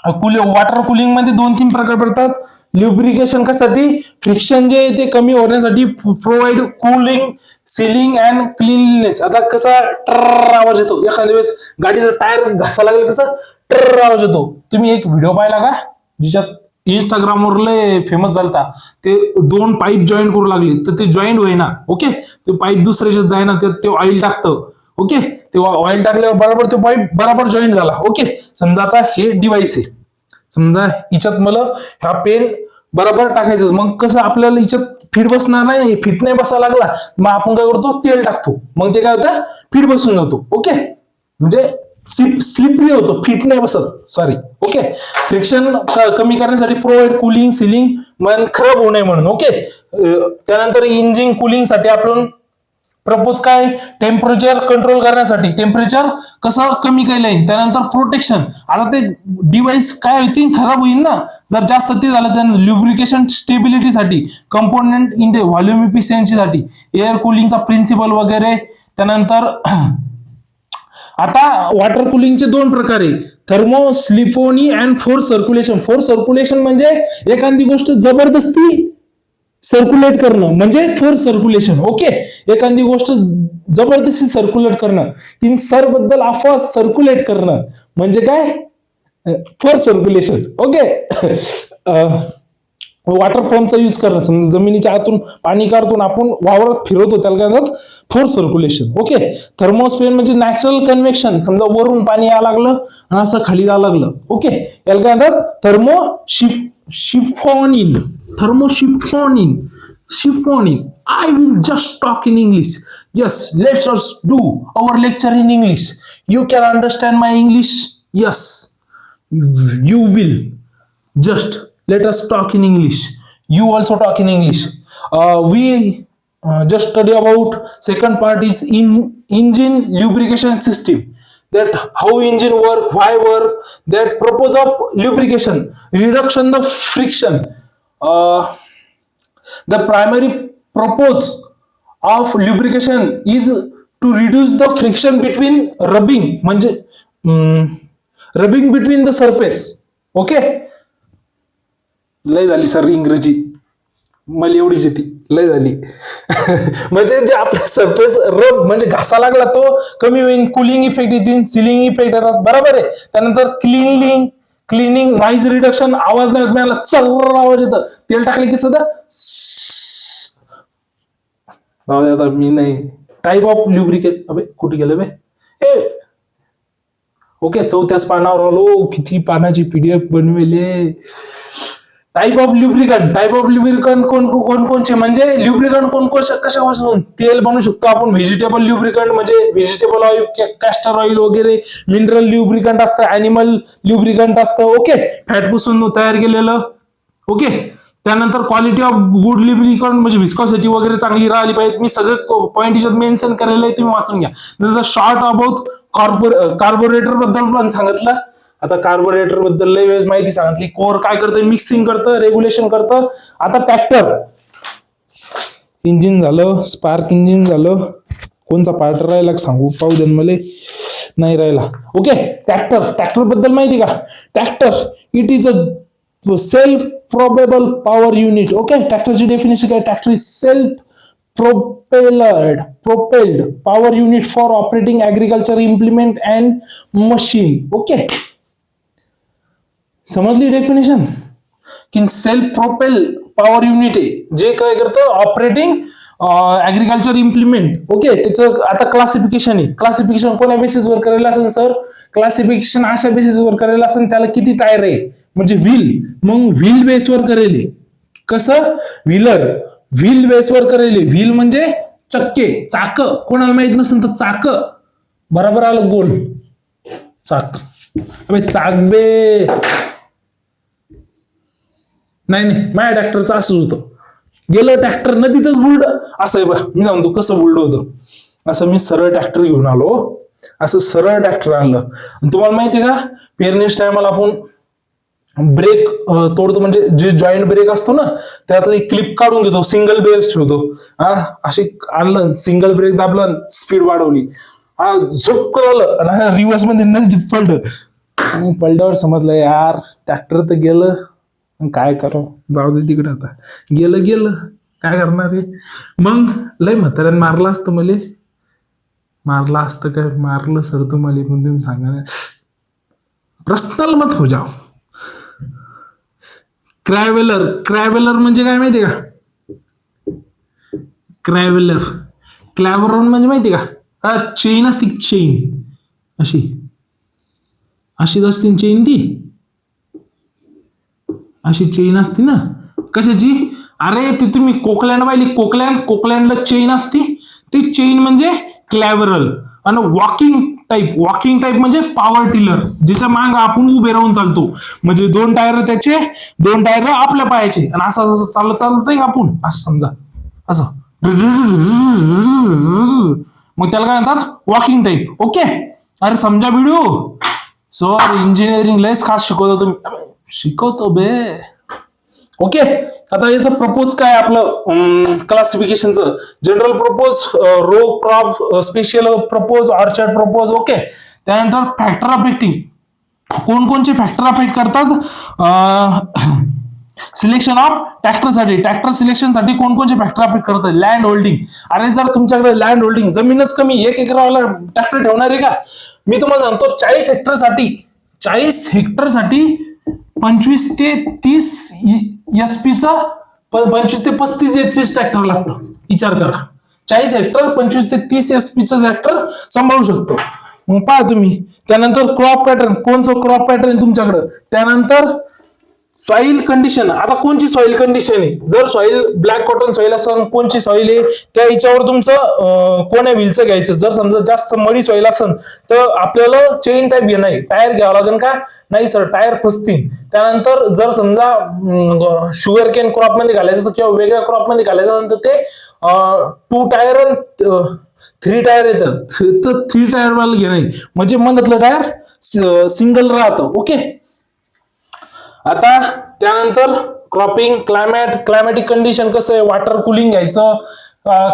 वॉटर कूलिंग मध्ये 2-3 प्रकार पडतात. ल्युब्रिकेशन कशासाठी? फ्रिक्शन जे ते कमी होण्यासाठी. Provide cooling, ceiling and cleanliness. आता कसा ट्र आवाज येतो एखाद्या वेळेस गाडीचा टायर घासा लागला, कसं ट्र आवाज येतो. तुम्ही एक व्हिडिओ पाहिला का ज्याच्यात इंस्टाग्रामवर लय फेमस झालता? ते 2 पाईप जॉईंट करू लागले तर ते जॉईंट होईना. ओके. ते पाईप दुसऱ्याच्यात जाईना, ते ऑइल टाकतं ओके, ते ऑइल टाकल्यावर बरोबर ते पाईप बरोबर जॉईन झाला. ओके, समजा आता हे डिव्हाइस आहे, समजा हिच्यात मला हा पेन बरोबर टाकायचं, मग कसं आपल्याला हिच्यात फिट बसणार नाही, फिट नाही बसायला लागला, मग आपण काय करतो, तेल टाकतो, मग ते काय होतं, फिट बसून जातो. ओके, म्हणजे स्लिपरी होतो, फिट नाही बसत, सॉरी. ओके, फ्रिक्शन कमी करण्यासाठी प्रोव्हाइड कूलिंग सिलिंग, मन खराब होऊ नये म्हणून. ओके, त्यानंतर इंजिन कुलिंग साठी आपण प्रपोज काय, टेम्परेचर कंट्रोल करण्यासाठी, टेम्परेचर कसं कमी केलं येईल. त्यानंतर प्रोटेक्शन, आता ते डिव्हाइस काय होईल, खराब होईल ना जर जास्त ते झालं. त्यानंतर ल्युब्रिकेशन स्टेबिलिटीसाठी, कंपोनेंट इन व्हॉल्यूम इफिशियन्सीसाठी, एअर कुलिंगचा प्रिन्सिपल वगैरे. त्यानंतर आता वॉटर कुलिंगचे दोन प्रकार आहे, thermosyphon and force circulation. Force circulation म्हणजे एखादी गोष्ट जबरदस्ती सर्क्युलेट करणं म्हणजे फोर्स सर्क्युलेशन. ओके, एखादी गोष्ट जबरदस्ती सर्क्युलेट करणं. इन सर बद्दल अफवा सर्क्युलेट करणं म्हणजे काय, फोर्स सर्क्युलेशन. ओके, वॉटर पंपचा यूज करणं, समजा जमिनीच्या आतून पाणी काढतो आपण वावरात फिरवतो, त्याला काय म्हणतात, फोर्स सर्क्युलेशन. ओके, थर्मोस्फेअर म्हणजे नॅचरल कन्व्हेक्शन, समजा वरून पाणी यायला लागलं आणि असं खाली जायला लागलं. ओके, याला काय म्हणतात, थर्मोशिफॉनिन. थर्मोशिफॉनिन, शिफॉनिन. I will just talk in English. Yes, let's us do our lecture in English. You can understand my English? Yes, you will. Just let us talk in English. You also talk in English. We just study about second part is in engine lubrication system. That how engine work, why work, that purpose of lubrication, reduction the friction. The primary purpose of lubrication is to reduce the friction between rubbing, म्हणजे rubbing between the surface. Okay, लय झाली sir इंग्रजी, मला एवढीच येते, लय झाली. म्हणजे जे आपला सरफेस रब म्हणजे घासा लागला तो कमी होईल, कुलिंग इफेक्ट येतील, सिलिंग इफेक्ट येतात, बरोबर आहे. त्यानंतर क्लिनिंग नॉइज रिडक्शन, आवाज नाही होत, मला चल आवाज येतं, तेल टाकले की सध्या आता मी नाही. टाईप ऑफ ल्युब्रिकेट, अबे कुठे गेलं बे, ओके, 4थ्याच पानावर आलो, किती पानाची पीडीएफ बनवेले. टाईप ऑफ ल्युब्रिकंट कोणकोणचे, म्हणजे ल्युब्रिकंट कोण कशापासून तेल बनवू शकतो आपण. व्हेजिटेबल ल्युब्रिकंट म्हणजे व्हेजिटेबल ऑइल, कॅस्टर ऑइल वगैरे. मिनरल ल्युब्रिकंट असतं, अॅनिमल ल्युब्रिकंट असतं. ओके, फॅट पासून तयार केलेलं. ओके, त्यानंतर क्वालिटी ऑफ गुड ल्युब्रिकंट म्हणजे विस्कॉसिटी वगैरे चांगली राहिली पाहिजे. मी सगळे पॉईंट याच्यात मेन्शन करायला आहे, तुम्ही वाचून घ्या. नंतर शॉर्ट अबाउट कार्बोरेटर बद्दल पण सांगितलं. आता कार्बोरेटर बद्दल लय वेळेस माहिती सांगितली. कोर काय करतं, मिक्सिंग करतं, रेग्युलेशन करतं. आता ट्रॅक्टर इंजिन झालं, स्पार्क इंजिन झालं, कोणचा पार्ट राहिला सांगू पाहू द्या मला, नाही राहिला. ओके, ट्रॅक्टर बद्दल माहिती का, tractor it is a self probable power unit. Okay, ट्रॅक्टरची डेफिनेशन काय, tractor is self propelled power unit for operating agriculture implement and machine. Okay, समजली डेफिनेशन की सेल्फ प्रोपेल पॉवर युनिट आहे जे काय करतं, ऑपरेटिंग ऍग्रिकल्चर इम्प्लिमेंट. ओके, त्याचं आता क्लासिफिकेशन आहे. क्लासिफिकेशन कोणत्या बेसिसवर करायला असेल सर, क्लासिफिकेशन अशा बेसिसवर करायला असेल, त्याला किती टायर आहे म्हणजे व्हील, मग व्हील बेसवर करेल. कसं, व्हील बेसवर करेल. व्हील म्हणजे चक्के, चाक, कोणाला माहित नसेल तर चाक, बरोबर आलं, गोल चाक. अबे चाक बे, नाही माझ्या ट्रॅक्टरचं असंच होतं, गेलं ट्रॅक्टर नदीतच बुलड. असं आहे बघ, मी सांगतो कसं बुलड होतं. असं मी सरळ ट्रॅक्टर घेऊन आलो, असं सरळ ट्रॅक्टर आणलं. तुम्हाला माहितीये का, पेरणीच्या टायमाला आपण ब्रेक तोडतो, म्हणजे जे जॉईंट ब्रेक असतो ना, त्यातली क्लिप काढून घेतो, सिंगल ब्रेक ठेवतो. अशी आणलं, सिंगल ब्रेक दाबलं, स्पीड वाढवली, झोप आलं आणि रिव्हर्स मध्ये नदीत पडलं. पडल्यावर समजलं यार ट्रॅक्टर तर गेलं, काय करावं, जाऊ दे तिकडे, आता गेलं काय करणार आहे. मग लय म्हाताऱ्यानं मारलं असतं मला, मारलं असतं काय, मारलं सर तुम्हाला, पण तुम्ही सांगा, पर्सनल मत हो जाओ. क्रॅव्हेलर म्हणजे काय माहितीये का, क्लॅव्हरन म्हणजे माहितीये का, हा चेन असते, चेन अशी अशीच असते चेन, ती अशी चेन असते ना कशाची. अरे ती तुम्ही कोकलँड पाहिली, कोकलँडला चेन असते, ती चेन म्हणजे क्लॅव्हरल. आणि वॉकिंग टाईप म्हणजे पॉवर टिलर, ज्याच्या माग आपण उभे राहून चालतो. म्हणजे दोन टायर त्याचे, दोन टायर आपल्या पायाचे, आणि असं असं चालतंय का आपण असं समजा असं. मग त्याला काय म्हणतात, वॉकिंग टाईप. ओके, अरे समजा व्हिडिओ. सर इंजिनिअरिंग लयच खास शिकवतो तुम्ही. शिकवतो बे. ओके, आता याचं प्रपोज काय आपलं क्लासिफिकेशनचं. General purpose, row crop, special purpose, orchard purpose. Okay, त्यानंतर फॅक्टर अफेक्टिंग, कोणकोणचे फॅक्टर अफेक्ट करतात. सिलेक्शन ऑफ ट्रॅक्टर सिलेक्शनसाठी कोणकोणचे फॅक्टर अफेक्ट करतात. लँड होल्डिंग, अरे जर तुमच्याकडे लँड होल्डिंग जमीनच कमी, 1 एकरवाला ट्रॅक्टर ठेवणार आहे का. मी तुम्हाला सांगतो 40 हेक्टरसाठी 25 ते 30 SP चा 25 ते 35 HP ट्रॅक्टर लागतं. विचार करा, 40 हेक्टर 25 ते 30 SP चा ट्रॅक्टर सांभाळू शकतो. मग पहा तुम्ही. त्यानंतर क्रॉप पॅटर्न, कोणचं क्रॉप पॅटर्न तुमच्याकडं. त्यानंतर सॉइल कंडिशन, आता कोणची सॉइल कंडिशन आहे. जर सॉइल ब्लॅक कॉटन सॉइल असेल, कोणची सॉइल आहे त्या हिच्यावर तुमचं कोण्या व्हीलचं घ्यायचं. जर समजा जास्त मडी सॉइल असेल तर आपल्याला चेन टाईप घेणं आहे. टायर घ्यावं लागेल का, नाही सर टायर फसतील. त्यानंतर जर समजा शुगर केन क्रॉप मध्ये घालायचं किंवा वेगळ्या क्रॉप मध्ये घालायचं असेल तर ते 2 टायर आणि 3 टायर येतं, तर 3 टायर वाला घेणं आहे. म्हणजे मधातलं टायर सिंगल राहतं. ओके, आता त्यानंतर क्रॉपिंग, क्लायमॅटिक कंडिशन कसं आहे, वॉटर कुलिंग घ्यायचं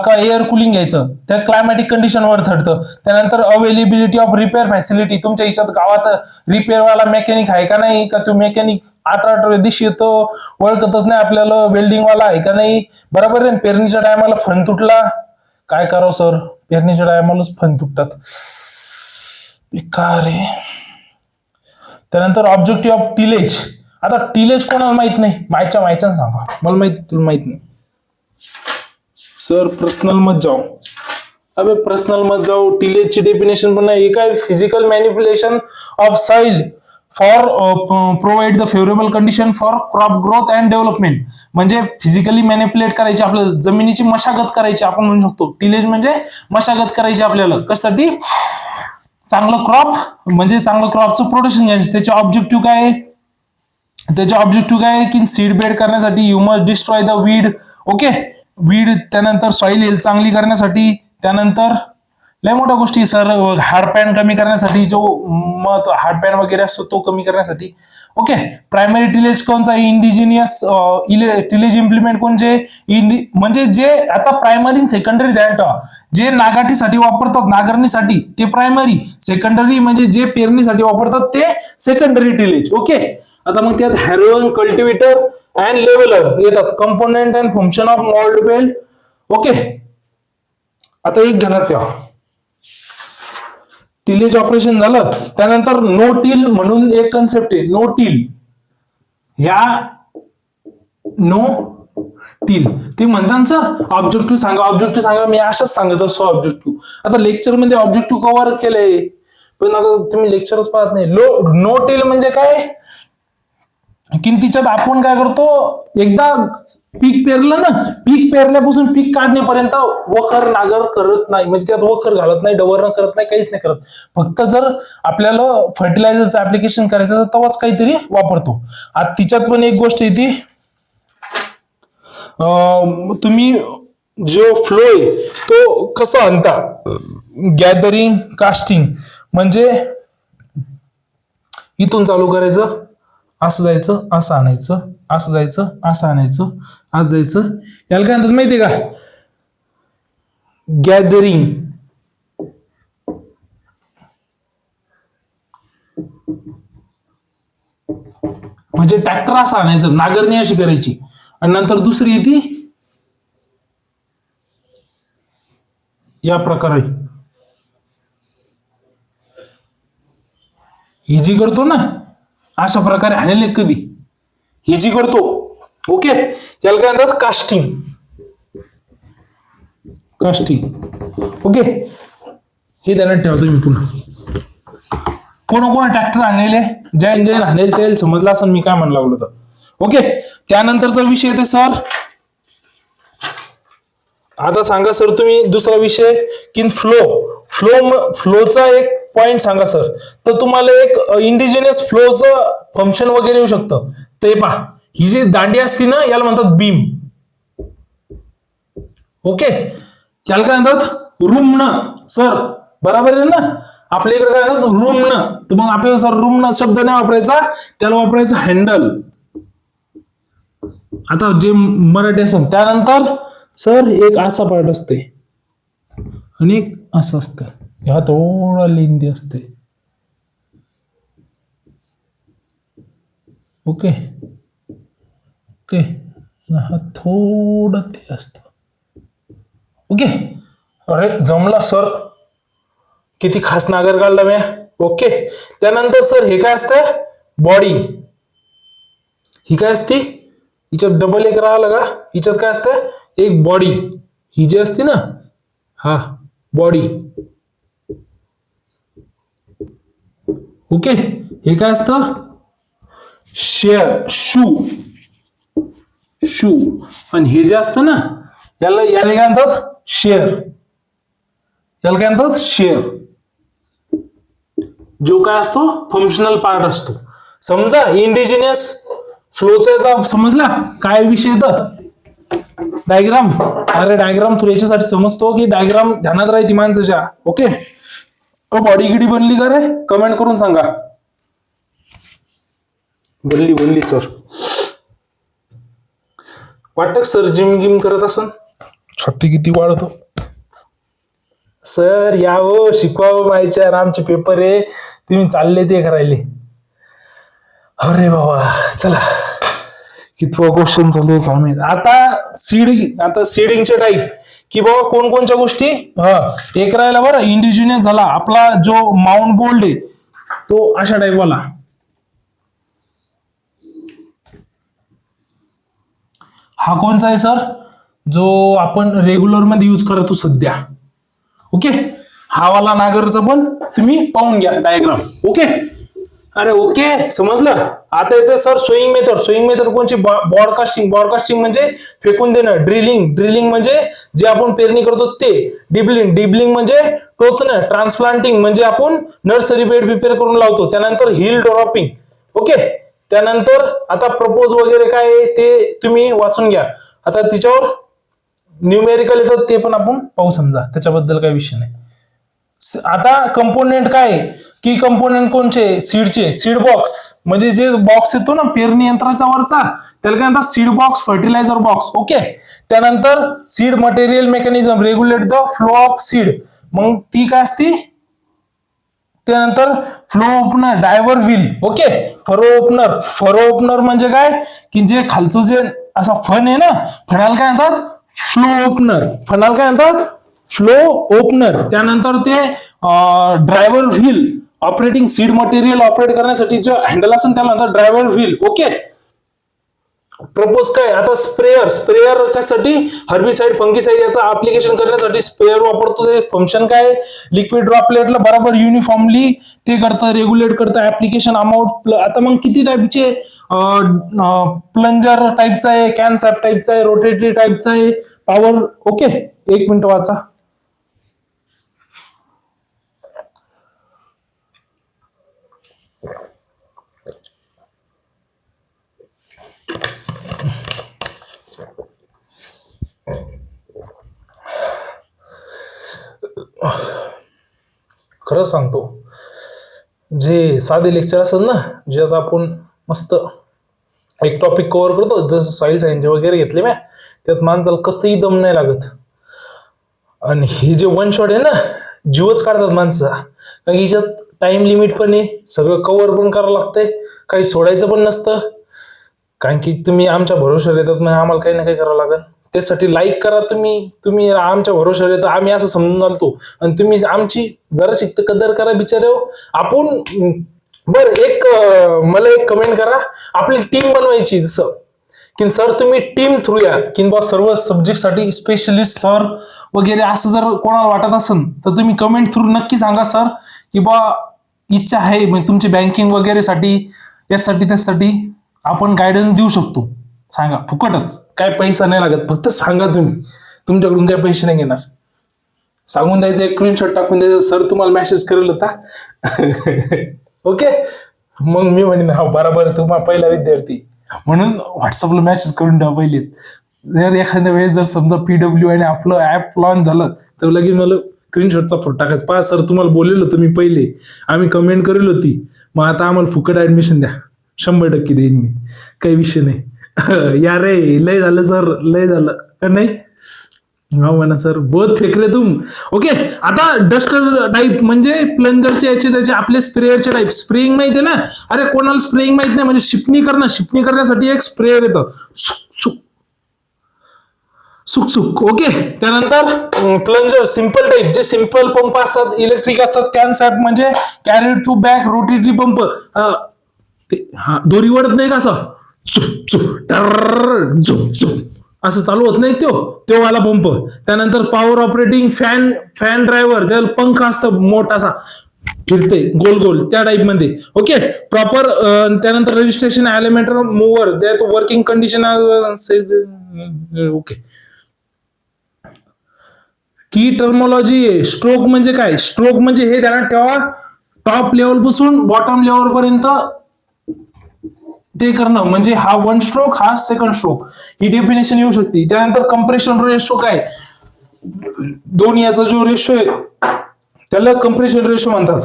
का एअर कुलिंग घ्यायचं, त्या क्लायमॅटिक कंडिशनवर ठरतं. त्यानंतर अवेलेबिलिटी ऑफ रिपेअर फॅसिलिटी, तुमच्या याच्यात गावात रिपेअर वाला मेकॅनिक आहे का नाही, का तो मेकॅनिक 8 दिवशी येतो, ओळखतच नाही आपल्याला वेल्डिंग वाला आहे का नाही. बरोबर आहे. पेरणीच्या टायमाला फन तुटला, काय करावं सर, पेरणीच्या टायमालाच फन तुटतात, बेकार आहे. त्यानंतर ऑब्जेक्टिव्ह ऑफ टिलेज, आता टिलेज कोणाला माहित नाही, मायच्या सांगा, मला माहिती तुला माहित नाही. सर पर्सनल मत जाओ, अबे पर्सनल मत जाओ. टिलेजची डेफिनेशन पण आहे, काय physical manipulation of soil for provide the favourable condition for crop growth and development. म्हणजे फिजिकली मॅनिप्युलेट करायची, आपल्याला जमिनीची मशागत करायची आपण म्हणू शकतो. टिलेज म्हणजे मशागत करायची आपल्याला, कशासाठी, चांगलं क्रॉप, म्हणजे चांगलं क्रॉपचं प्रोडक्शन घ्यायचं. त्याचे ऑब्जेक्टिव्ह काय आहे, की सीड बेड करण्यासाठी you must destroy the weed. Okay, weed. त्यानंतर सॉइल हेल्थ चांगली करण्यासाठी. त्यानंतर लय मोठ्या गोष्टी सर, हार्डपॅन कमी करण्यासाठी, जो हार्डपॅन वगैरे असतो तो कमी करण्यासाठी. ओके, प्रायमरी टिलेज कोणचा, इंडिजिनियस टिलेज इम्प्लिमेंट कोणचे, म्हणजे जे आता प्रायमरी सेकंडरी ध्यान ठेवा. जे नागाटीसाठी वापरतात, नांगरणीसाठी ते प्रायमरी, सेकंडरी म्हणजे जे पेरणीसाठी वापरतात ते सेकंडरी टिलेज. ओके, आता मग त्यात हॅरोइंग, कल्टिवेटर अँड लेवलर येतात. Component and function of mould bell. Okay, आता एक ध्यानात ठेवा, टिलेज ऑपरेशन झालं. त्यानंतर नो टिल म्हणून एक कन्सेप्ट आहे, नो टिल. ह्या नो टिल ते म्हणतात सर ऑब्जेक्टिव्ह सांगा, मी अशाच सांगत असतो ऑब्जेक्टिव्ह. आता लेक्चर मध्ये ऑब्जेक्टिव्ह कव्हर केलंय, पण आता तुम्ही लेक्चरच पाहत नाही. नो टिल म्हणजे काय, की तिच्यात आपण काय करतो, एकदा पीक पेरलं ना, पीक पेरल्यापासून पीक काढण्यापर्यंत वखर नागर करत नाही. म्हणजे त्यात वखर घालत नाही, डवरण करत नाही, काहीच नाही करत. फक्त जर आपल्याला फर्टिलायझरचं ऍप्लिकेशन करायचं तेव्हाच काहीतरी वापरतो. आता तिच्यात पण एक गोष्ट येते, तुम्ही जो फ्लो आहे तो कसा आणता, गॅदरिंग, कास्टिंग. म्हणजे इथून चालू करायचं, असं जायचं, असं आणायचं, असं जायचं, असं आणायचं, असं जायचं. याला काय म्हणतात माहितीये का, गॅदरिंग. म्हणजे ट्रॅक्टर असं आणायचं, नांगरणी अशी करायची, आणि नंतर दुसरी येते या प्रकारे, ही जी करतो ना अशा प्रकारे हाणले कधी, ही जी करतो. ओके, याला काय म्हणतात, कास्टिंग. ओके, हे ध्यानात ठेवा तुम्ही. पुन्हा कोण ट्रॅक्टर आणलेले, जैन आणेल ते समजलं असं मी काय म्हणलं लागलो तर. ओके, त्यानंतरचा विषय येते सर. आता सांगा सर तुम्ही दुसरा विषय की फ्लोचा एक पॉइंट सांगा सर. तर तुम्हाला एक इंडिजिनियस फ्लोचं फंक्शन वगैरे येऊ शकतं. ते पहा, ही जी दांडी असती ना याला म्हणतात बीम. ओके, याला काय म्हणतात रुमन. सर बरोबर आहे ना, आपल्या इकडे काय म्हणतात रुमन. तर मग आपल्याला सर रुमन शब्द नाही वापरायचा, त्याला वापरायचं हँडल. आता जे मराठी असेल त्यानंतर सर एक असा पार्ट असते आणि एक असं असतं. ह्या थोडा लेंदी असते. ओके ओके, हा थोडं ते असतं. ओके, अरे जमला सर, किती खास नागर काढला मी. ओके, त्यानंतर सर हे काय असतं बॉडी. ही काय असते, हिच्यात डबल एक राहिलं का, हिच्यात काय असतं एक बॉडी. ही जी असते ना, हा बॉडी. ओके, हे काय असतं शेअर, शू. आणि हे जे असतं ना याला काय म्हणतात शेअर. याला काय म्हणतात शेअर. जो काय असतो फंक्शनल पार्ट असतो. समजा इंडिजिनियस फ्लोचा समजला काय विषय तर डायग्राम. अरे डायग्राम तू याच्यासाठी समजतो की डायग्राम ध्यानात राहते माणसाच्या. ओके, बॉडी गिडी बनली का रे, कमेंट करून सांगा. बनली सर. वाटत सर जिम गिम करत असन, छाती किती वाढतो. सर या हो शिकवावं माहिती, आमचे पेपर आहे, तुम्ही चालले ते करायले. अरे बाबा चला, कितवा क्वेश्चन चालू आहे काय माहिती. आता सीडिंगचे टाईप की बाबा कोणकोणच्या गोष्टी. एक राहिला बरं इंडिजिनियस झाला आपला जो माउंट बोल्ड आहे तो अशा टाईप वाला. हा कोणचा आहे सर, जो आपण रेग्युलर मध्ये यूज करतो सध्या. ओके, हा वाला नागरचा पण तुम्ही पाहून घ्या डायग्राम. ओके, अरे ओके समजलं. आता येते सर सोईंग मेथड कोणची, ब्रॉडकास्टिंग म्हणजे फेकून देणं. ड्रिलिंग म्हणजे जे आपण पेरणी करतो ते. डिबलिंग म्हणजे टोचणं. ट्रान्सप्लांटिंग म्हणजे आपण नर्सरी बेड प्रिपेअर करून लावतो. त्यानंतर हिल ड्रॉपिंग. ओके, त्यानंतर आता प्रपोज वगैरे काय ते तुम्ही वाचून घ्या. आता तिच्यावर न्यूमेरिकल येतात ते पण आपण पाहू, समजा त्याच्याबद्दल काही विषय नाही. आता कंपोनेंट काय की कंपोनेंट कोणचे, सीडचे. सीड बॉक्स म्हणजे जे बॉक्स येतो ना पेरणी यंत्राचा वरचा त्याला काय म्हणतात seed box, fertiliser box. Okay, त्यानंतर seed material mechanism regulate the flow of seed, मग ती काय असती. त्यानंतर flow opener, driver wheel. Okay, furrow opener म्हणजे काय की जे खालचं जे असा फन आहे ना, फणाला काय म्हणतात फ्लो ओपनर. त्यानंतर ते driver wheel, operating seed material operate करण्यासाठी जो हँडल असेल त्याला म्हणतात ड्रायव्हर व्हील. ओके, प्रपोज काय आता स्प्रेअर कशासाठी, हर्बिसाइड फंगिसाइड याचा ऍप्लिकेशन करण्यासाठी स्प्रेअर वापरतो. ते फंक्शन काय, लिक्विड ड्रॉपलेटला बरोबर युनिफॉर्मली ते करतं, रेग्युलेट करतं ऍप्लिकेशन अमाऊंट. आता मग किती टाईपचे, प्लंजर टाईपचा आहे, कॅनसॅप टाईपचा आहे, रोटेटरी टाईपचा आहे, पॉवर. ओके, एक मिनिट वाचा. खरंच सांगतो, जे साधे लेक्चर असेल ना, जे आता आपण मस्त एक टॉपिक कव्हर करतो, जसं सॉइल सायन्स वगैरे घेतले मी, त्यात माणसाला कसंही दम नाही लागत. आणि हे जे वन शॉट आहे ना, जीवच काढतात माणसा. कारण की हिच्यात टाइम लिमिट पण आहे, सगळं कव्हर पण करावं लागतंय, काही सोडायचं पण नसतं. कारण की तुम्ही आमच्या भरोश्यावर येतात, मग आम्हाला काही ना काही करावं लागेल. त्यासाठी लाईक करा. तुम्ही आमच्या भरोश्यावर येतात, आम्ही असं समजून चालतो, आणि तुम्ही आमची जरा शिकत कदर करा बिचारे. आपण बरं मला एक कमेंट करा, आपली टीम बनवायची. जसं की सर तुम्ही टीम थ्रू या, किंवा सर्व सब्जेक्टसाठी स्पेशलिस्ट सर वगैरे असं जर कोणाला वाटत असेल तर तुम्ही कमेंट थ्रू नक्की सांगा सर, की बा इच्छा आहे म्हणजे तुमची बँकिंग वगैरे साठी, यासाठी त्यासाठी आपण गायडन्स देऊ शकतो. सांगा, फुकटच, काय पैसा नाही लागत, फक्त सांगा तुम्ही, तुमच्याकडून काय पैसे नाही घेणार. सांगून द्यायचं, एक स्क्रीनशॉट टाकून द्यायचं, सर तुम्हाला मेसेज करेल होता. ओके, मग मी म्हणेन हा बरोबर तुम्हाला पहिला विद्यार्थी म्हणून व्हॉट्सअपला मेसेज करून ठेवा पहिलेच. जर एखाद्या वेळेस जर समजा PW आणि आपलं ऍप लॉन्च झालं तर लगेच मला स्क्रीनशॉटचा फोटो टाकायचा, पहा सर तुम्हाला बोललेलो होतं मी पहिले, आम्ही कमेंट करेल होती, मग आता आम्हाला फुकट ऍडमिशन द्या, 100% देईन मी, काही विषय नाही. या रे, लय झालं सर, लय झालं का नाही. हा म्हणा सर, बहुत फेक रे तुम. ओके, आता डस्टर टाईप म्हणजे प्लंजरचे याचे त्याचे आपले स्प्रेअरचे टाईप. स्प्रेइंग माहिती आहे ना, अरे कोणाला स्प्रेइंग माहित नाही, म्हणजे शिपणी करणं, शिपणी करण्यासाठी एक स्प्रेअर येतं, सुक. ओके, त्यानंतर प्लंजर सिंपल टाईप, जे सिंपल पंप असतात, इलेक्ट्रिक असतात. कॅन्सॅप म्हणजे carry to back rotary pump, दोरी ओढत नाही का असं असं चालू होत नाही तो वाला पंप. त्यानंतर पॉवर ऑपरेटिंग फॅन ड्रायव्हर, त्याला पंख असतं मोठासा फिरते गोल गोल, त्या टाईप मध्ये. Okay, proper. त्यानंतर रजिस्ट्रेशन एलिमेंटर मूव्हर, त्यात वर्किंग कंडिशन. ओके, की टर्मोलॉजी आहे. स्ट्रोक म्हणजे काय, स्ट्रोक म्हणजे हे ध्यानात ठेवा, टॉप लेवल पासून बॉटम लेवल पर्यंत ते करणं, म्हणजे हा 1 स्ट्रोक, हा 2nd स्ट्रोक, ही डेफिनेशन येऊ शकते. त्यानंतर कंप्रेशन रेशो काय, दोन याचा जो रेशो आहे त्याला कंप्रेशन रेशो म्हणतात.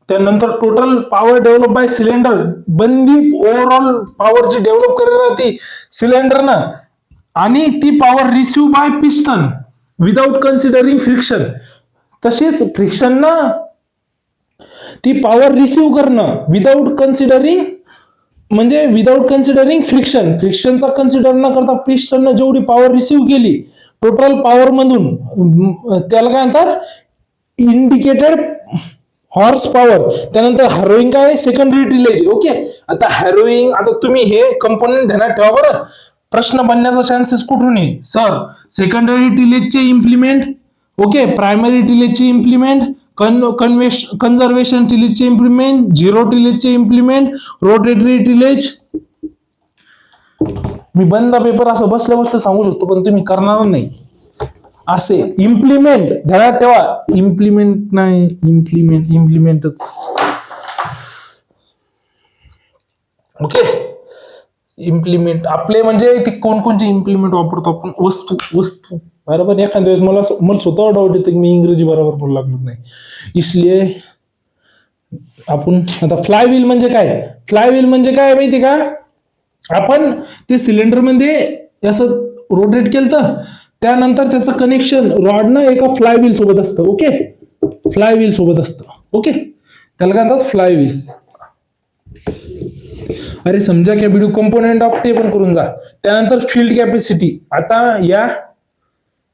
त्यानंतर total power develop by cylinder, बंदी ओव्हरऑल पॉवर जी डेव्हलप करेल ती सिलेंडर ना, आणि ती power receive by piston without considering friction. तसेच फ्रिक्शन ना, ती पॉवर रिसिव्ह करणं विदाउट कन्सिडरिंग, म्हणजे विदाउट कन्सिडरिंग फ्रिक्शनचा कन्सिडर न करता पिस्टननं जेवढी पॉवर रिसिव्ह केली टोटल पॉवर मधून, त्याला काय म्हणतात, इंडिकेटेड हॉर्स पॉवर. त्यानंतर हॅरोईंग काय, सेकंडरी टिलेज. ओके, आता हॅरोईंग, आता तुम्ही हे कंपोनेंट ध्यानात ठेवा बरं, प्रश्न बनण्याचा चान्सेस कुठून आहे सर, सेकंडरी टिलेजचे इम्प्लिमेंट, ओके, प्रायमरी टिलेजचे इम्प्लिमेंट, कन्झर्वेशन टिलेजचे इम्प्लिमेंट, झिरो टिलेजचे इम्प्लिमेंट, रोटेटरी टिलेज. मी बंद पेपर असं बसल्या बसल्या सांगू शकतो, पण तुम्ही करणार नाही असे. इम्प्लिमेंट ध्यानात ठेवा, इम्प्लिमेंट नाही, इम्प्लिमेंटच. ओके, इम्प्लिमेंट आपले म्हणजे ते कोणकोणचे इम्प्लिमेंट वापरतो आपण, वस्तू बरोबर. एखाद्या वेळेस मला स्वतः डाऊट येतं की मी इंग्रजी बरोबर बोलू लागलो नाही, इसलिए आपण आता फ्लायव्हील म्हणजे काय, फ्लायव्हील म्हणजे काय माहिती का, आपण ते सिलेंडर मध्ये असं रोटेट केलं तर त्यानंतर त्याचं कनेक्शन रॉडनं एका फ्लायव्हील सोबत असतं. ओके, फ्लायव्हील सोबत असतं. ओके, त्याला काय म्हणतात, फ्लायव्हील. अरे समजा कॅबिड्यू कंपोनेंट ऑफ ते पण करून जा. त्यानंतर फील्ड कॅपॅसिटी, आता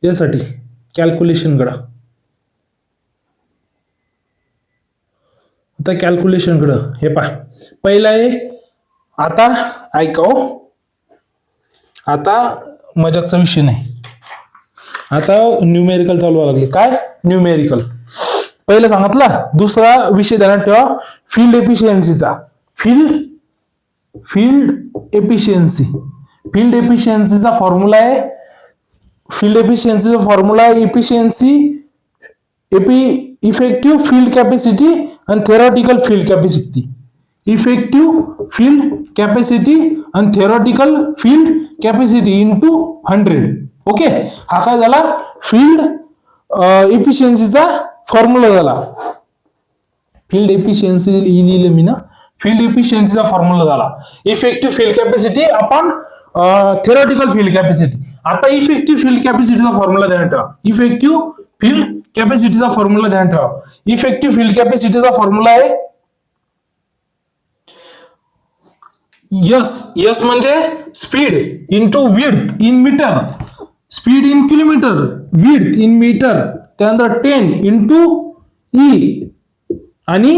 यासाठी कॅल्क्युलेशन कडं, आता कॅल्क्युलेशन कडं हे पहा, पहिला आहे, आता ऐकाव, आता मजाकचा विषय नाही, आता न्यूमेरिकल चालू व्हायला लागले. काय न्यूमेरिकल, पहिलं सांगितला. दुसरा विषय ध्यानात ठेवा, फील्ड एफिशियन्सीचा. फील्ड एफिशियन्सीचा फॉर्म्युला आहे, फील्ड एफिशियन्सीचा फॉर्म्युला आहे इफेक्टिव्ह फील्ड कॅपॅसिटी आणि theoretical field capacity. Effective field capacity आणि theoretical field capacity into 100. Okay, हा काय झाला, फील्ड एफिशियन्सीचा फॉर्म्युला झाला. फील्ड एफिशियन्सी लिहिलं मी ना, फील्ड एफिशियन्सीचा फॉर्म्युला झाला. इफेक्टिव्ह फील्ड कॅपॅसिटी आपण थेरॉटिकल फील्ड कॅपॅसिटी. आता इफेक्टिव्ह फील्ड कॅपॅसिटीचा फॉर्म्युला ध्यानात ठेवा. इफेक्टिव्ह फील्ड कॅपॅसिटीचा फॉर्म्युला ध्यानात ठेवा. इफेक्टिव्ह फील्ड कॅपॅसिटीचा फॉर्म्युला आहे यस म्हणजे speed into width in metre, speed in kilometre, width in metre. त्यानंतर 10 इंटू ई आणि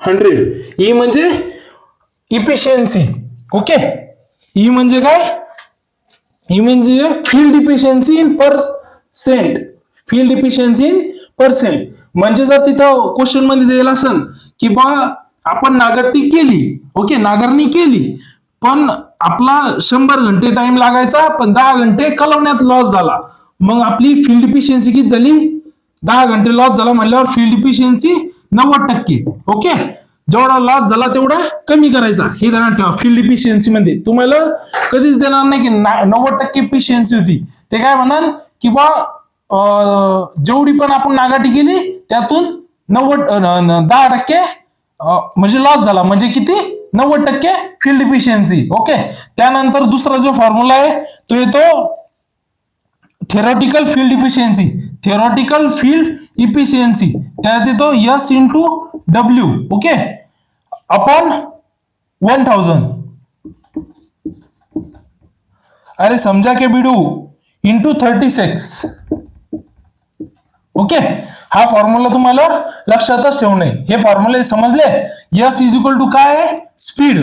100. ई म्हणजे इफिशियन्सी. ओके, ई म्हणजे काय? ई म्हणजे field efficiency in percent. Field efficiency in percent म्हणजे जर तिथं क्वेश्चन मध्ये दिलेलं असेल की बा आपण नांगरणी केली, ओके, नांगरणी केली, पण आपला 100 घंटे टाइम लागायचा, पण 10 घंटे कलवण्यात लॉस झाला, मग आपली फील्ड इफिशियन्सी किती झाली? 10 घंटे लॉस झाला म्हणल्यावर फील्ड इफिशियन्सी 90%. ओके, जेवढा लॉस झाला तेवढा कमी करायचा, हे ध्यानात ठेवा. फील्ड इफिशियन्सी मध्ये तुम्हाला कधीच देणार नाही की 90% इफिशियन्सी होती. ते काय म्हणाल की बा जेवढी पण आपण नागाटी केली त्यातून 10% म्हणजे लॉस झाला, म्हणजे किती? 90% फील्ड इफिशियन्सी. ओके, त्यानंतर दुसरा जो फॉर्म्युला आहे तो येतो theoretical field efficiency. Theoretical field efficiency त्यात येतो S into W, okay, upon 1000. अरे समझा के बिडू इंटू 36. ओके, हा फॉर्म्युला तुम्हाला लक्षातच ठेवणे. हे फॉर्म्युले समजले? S इज इक्वल टू काय आहे? Speed.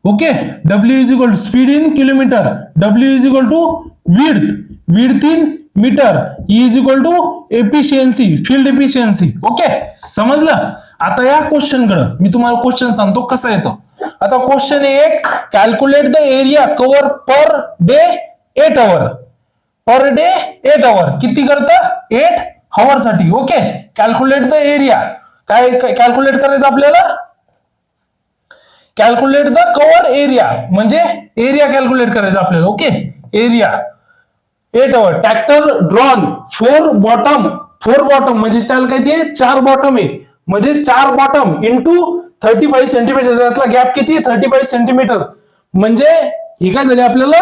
Okay, W is equal to speed in kilometre, W is equal to width, width in metre, E is equal to efficiency, field efficiency. Okay, समजलं? आता या क्वेश्चन कडे मी तुम्हाला क्वेश्चन सांगतो कसा येतो. आता क्वेश्चन एक, calculate the area cover per day 8 hour. Per day 8 hour किती करतं? 8 आवर साठी. Okay, calculate the area. काय कॅल्क्युलेट करायचं आपल्याला? कॅल्क्युलेट द कव्हर एरिया म्हणजे एरिया कॅल्क्युलेट करायचं आपल्याला. Okay, area 8 hour. Tractor drawn 4 bottom. 4 bottom म्हणजे त्याला काय ते 4 बॉटम आहे, म्हणजे 4 बॉटम इंटू 35 सेंटीमीटर. त्यातला गॅप किती? 35 सेंटीमीटर. म्हणजे ही काय झाली आपल्याला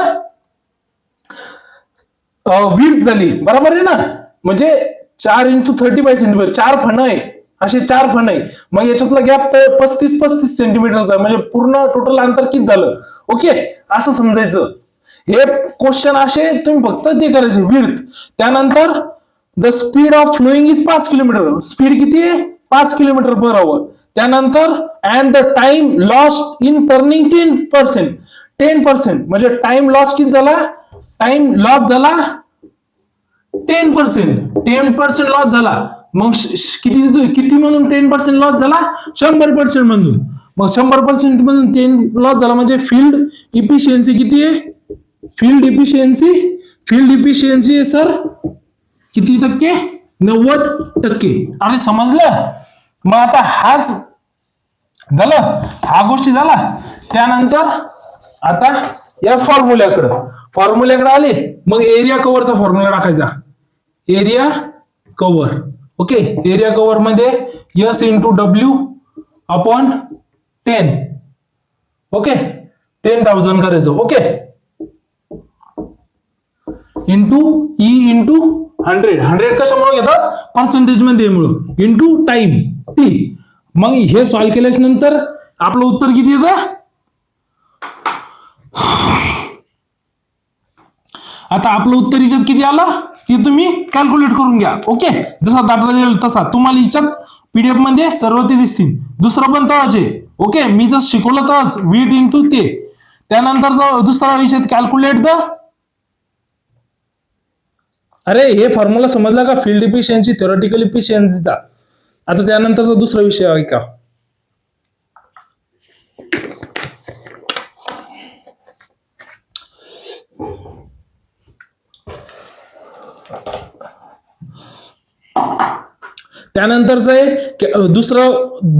विड्थ झाली, बरोबर आहे ना? म्हणजे 4 इंटू 35 सेंटीमीटर, 4 फण आहे, असे 4 फण आहे. मग याच्यातला गॅप 35 सेंटीमीटरचा, म्हणजे पूर्ण टोटल अंतर किती झालं? ओके, असं समजायचं. हे क्वेश्चन असे तुम्ही फक्त ते करायचे विड्थ. त्यानंतर the speed of following is 5 kilometre. Speed किती आहे? 5 किलोमीटर पर आवर. त्यानंतर and the time lost in turning 10%. 10% म्हणजे टाइम लॉस किती झाला? टाइम लॉस झाला 10%. 10% लॉस झाला. मग किती किती म्हणून 10% लॉस झाला? 100% म्हणून. मग 100% म्हणून 10 लॉस झाला म्हणजे फील्ड इफिशियन्सी किती आहे? Field efficiency, field efficiency sir किती टक्के? 90%. अरे समजलं? मग आता हाच झालं, हा गोष्टी झाला. त्यानंतर आता या फॉर्म्युल्याकडे आले. मग एरिया कव्हरचा फॉर्म्युला टाकायचा. Area cover. Okay, area cover मध्ये S into W upon 10. Okay, 10,000 करायचं. Okay, into E into 100. 100 कशामुळे घेतात? पर्सेंटेज मध्ये मुळे इंटू टाइम T. मग हे सॉल्व्ह केल्याच्या नंतर आपलं उत्तर किती येतं? आता आपलं उत्तर याच्यात किती आलं ते तुम्ही कॅल्क्युलेट करून घ्या. ओके, जसा दाखला दिला तसा तुम्हाला याच्यात पीडीएफ मध्ये सर्व ते दिसतील. दुसरं पण तवाच आहे. ओके, मी जसं शिकवलं तसंच विड इंटू ते. त्यानंतर दुसरा विषय कॅल्क्युलेट द. अरे हे फॉर्म्युला समजला का? फील्ड इफिशियन्सी, थेरॉटिकल इफिशियन्सीचा. आता त्यानंतरचा दुसरा विषय ऐका. त्यानंतरचं आहे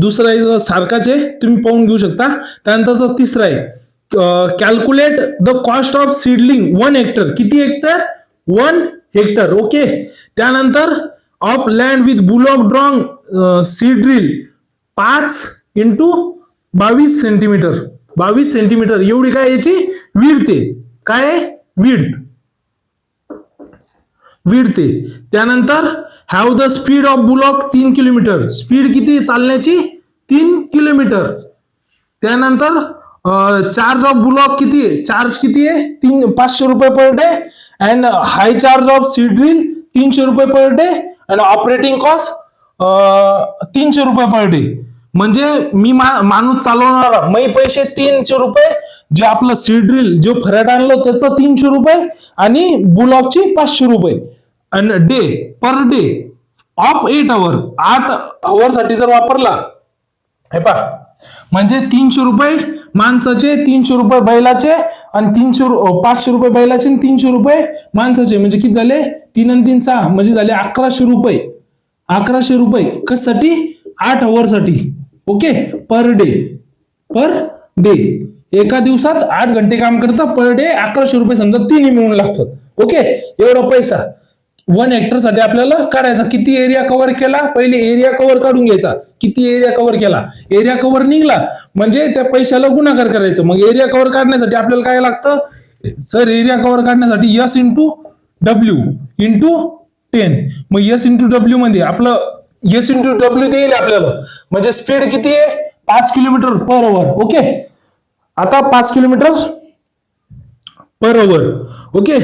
दुसरा सारखाच आहे, तुम्ही पाहून घेऊ शकता. त्यानंतरचा तिसरा आहे calculate the cost of seedling 1 hectare. किती हेक्टर? 1 हेक्टर. ओके, त्यानंतर of land with bullock drawn seed drill 5 into 22 centimetre. 22 centimetre एवढी काय याची विड्थ आहे. काय विड्थ? विड्थ आहे. त्यानंतर have the speed of bullock 3 kilometre. Speed किती चालण्याची? 3 किलोमीटर. त्यानंतर चार्ज ऑफ बुलॉक किती आहे? चार्ज किती आहे? 500 रुपये per day. And high charge of seed drill 300 रुपये पर डे. आणि ऑपरेटिंग कॉस्ट 300 रुपये पर डे. म्हणजे मी माणूस चालवणारा मी पैसे 300 रुपये, जे आपलं सीड ड्रिल जो फराट आणलं त्याचं 300 रुपये आणि बुलॉकचे 500 रुपये आणि day per day of 8 our 8 hour साठी जर वापरला हे पहा म्हणजे 300 रुपये माणसाचे, 300 रुपये बैलाचे आणि 500 रुपये बैलाचे आणि 300 रुपये माणसाचे, म्हणजे किती झाले 3 आणि 3 6 म्हणजे झाले 1100 रुपये. 1100 रुपये कशासाठी 8 आवर साठी. ओके पर डे एका दिवसात 8 घंटे काम करता पर डे 1100 रुपये समजा तिन्ही मिळून लागतात. ओके एवढा पैसा 1 हेक्टर साठी आपल्याला काढायचा. किती एरिया कव्हर केला, पहिले एरिया कव्हर काढून घ्यायचा. किती एरिया कव्हर केला, एरिया कव्हर निघला म्हणजे त्या पैशाला गुणाकार करायचं. मग एरिया कव्हर काढण्यासाठी आपल्याला काय लागतं सर, एरिया कव्हर काढण्यासाठी S इंटू डब्ल्यू इंटू 10. मग S इंटू डब्ल्यू मध्ये आपलं S इंटू डब्ल्यू देईल आपल्याला, म्हणजे स्पीड किती आहे 5 किलोमीटर पर आवर. ओके आता 5 किलोमीटर पर आवर. ओके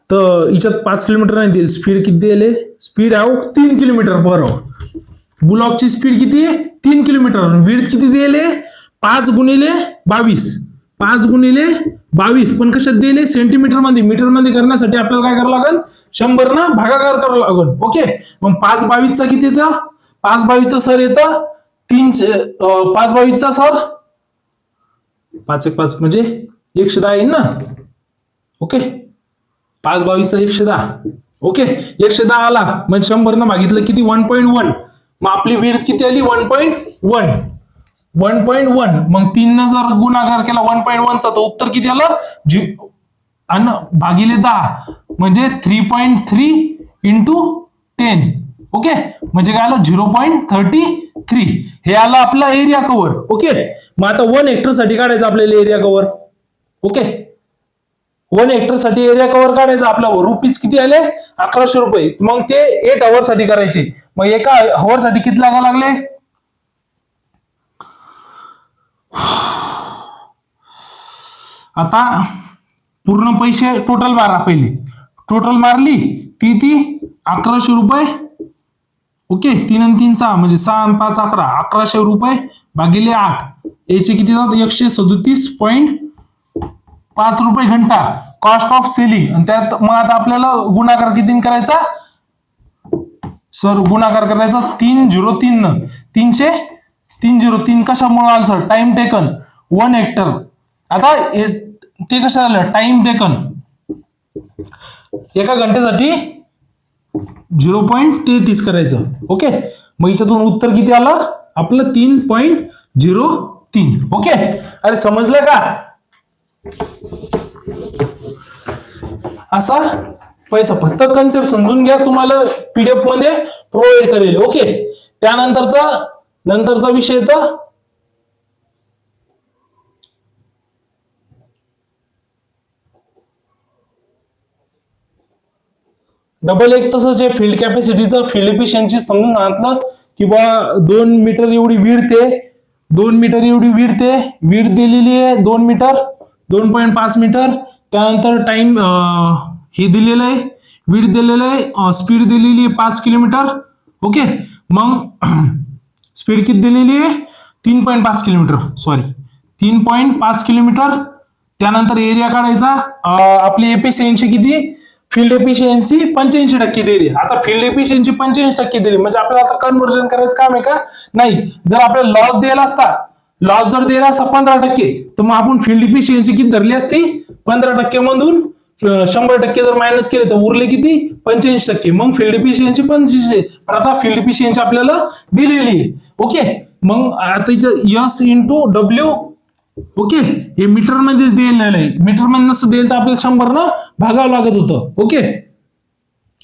तर याच्यात 5 किलोमीटर नाही देईल, स्पीड किती दिले, स्पीड आहे 3 किलोमीटर पर आवर. बुलॉकची स्पीड किती आहे 3 किलोमीटर. विड्थ किती दिले 5 गुणिले 22. 5 गुणिले 22 पण कशात दिले सेंटीमीटर मध्ये. मीटर मध्ये करण्यासाठी आपल्याला काय करावं लागेल 100 ना भागाकार करावं लागेल. ओके मग 5 22 चा किती येतं, 5 22 चा सर येतं 5 22 चा सर 5 1 5 म्हणजे 110 येईल ना. ओके 5 22 चा 110. ओके 110 आला म्हणजे 100 न भागितलं किती 1.1. मग आपली विड्थ किती आली 1.1. 1.1 मग 3 न जर गुणाकार केला 1.1 चा तर उत्तर किती आलं आणि भागिले 10 म्हणजे 3.3 इंटू 10. ओके म्हणजे काय आलं 0.33. हे आलं आपला एरिया कव्हर. ओके मग आता 1 हेक्टर साठी काढायचं आपल्याला एरिया कव्हर. ओके 1 हेक्टर साठी एरिया कव्हर काढायचा आपला रुपीज किती आले 1100 रुपये. मग ते 8 आवर साठी करायचे. मग एका आवर साठी किती लागा लागले, आता पूर्ण पैसे टोटल मारा. पहिले टोटल मारली ती 1100 रुपये. ओके 3 आणि 3 6 म्हणजे 6 आणि 5 11. 1100 रुपये भागिले 8 याचे किती जातात 137.5 रुपये घंटा कॉस्ट ऑफ सेलिंग. आणि त्यात मग आता आपल्याला गुणाकार किती करायचा सर, गुणाकार करायचा 303 न. 303 कशामुळे आलं सर, टाइम टेकन 1 हेक्टर. आता ते कसं आलं टाइम टेकन एका घंटेसाठी 0.33 करायचं. ओके मग याच्यातून उत्तर किती आलं आपलं 3.03. ओके अरे समजलं का, असा पैसा. फक्त कन्सेप्ट समजून घ्या, तुम्हाला पीडीएफ मध्ये प्रोव्हाइड करेल. ओके नंतरचा विषय तर डबल एक तसंच आहे फील्ड कॅपॅसिटीचं. फील्ड एफिशियन्सी समजून सांगितलं की बा 2 मीटर एवढी विड्थ आहे, 2 मीटर एवढी विड्थ आहे. विड्थ दिलेली आहे 2 मीटर 2.5 मीटर. त्यानंतर टाइम हे दिलेलं आहे, विड्थ दिलेलं आहे, स्पीड दिलेली आहे 5 किलोमीटर. ओके मग स्पीड किती दिलेली आहे 3.5 किलोमीटर, सॉरी 3.5 किलोमीटर. त्यानंतर एरिया काढायचा. आपली एफिशियन्सी किती, फील्ड एफिशियन्सी 85% दिली. आता फील्ड एफिशियन्सी 85% दिली म्हणजे आपल्याला आता कन्व्हर्जन करायचं काम आहे का नाही. जर आपल्याला लॉस द्यायला असता, लॉस जर दिला असता 15% तर मग आपण फील्ड एफिशियन्सी किती धरली असती 15% मधून 100% जर मायनस केले तर उरले किती 85%. मग फील्ड एफिशियन्सी 25 आहे. पण आता फील्ड एफिशियन्सी आपल्याला दिलेली आहे. ओके मग आता S इंटू डब्ल्यू. ओके हे मीटर मध्येच दिलेलं आहे. मीटर मध्ये नसतं दिलं तर आपल्याला 100 न भागावं लागत होतं. ओके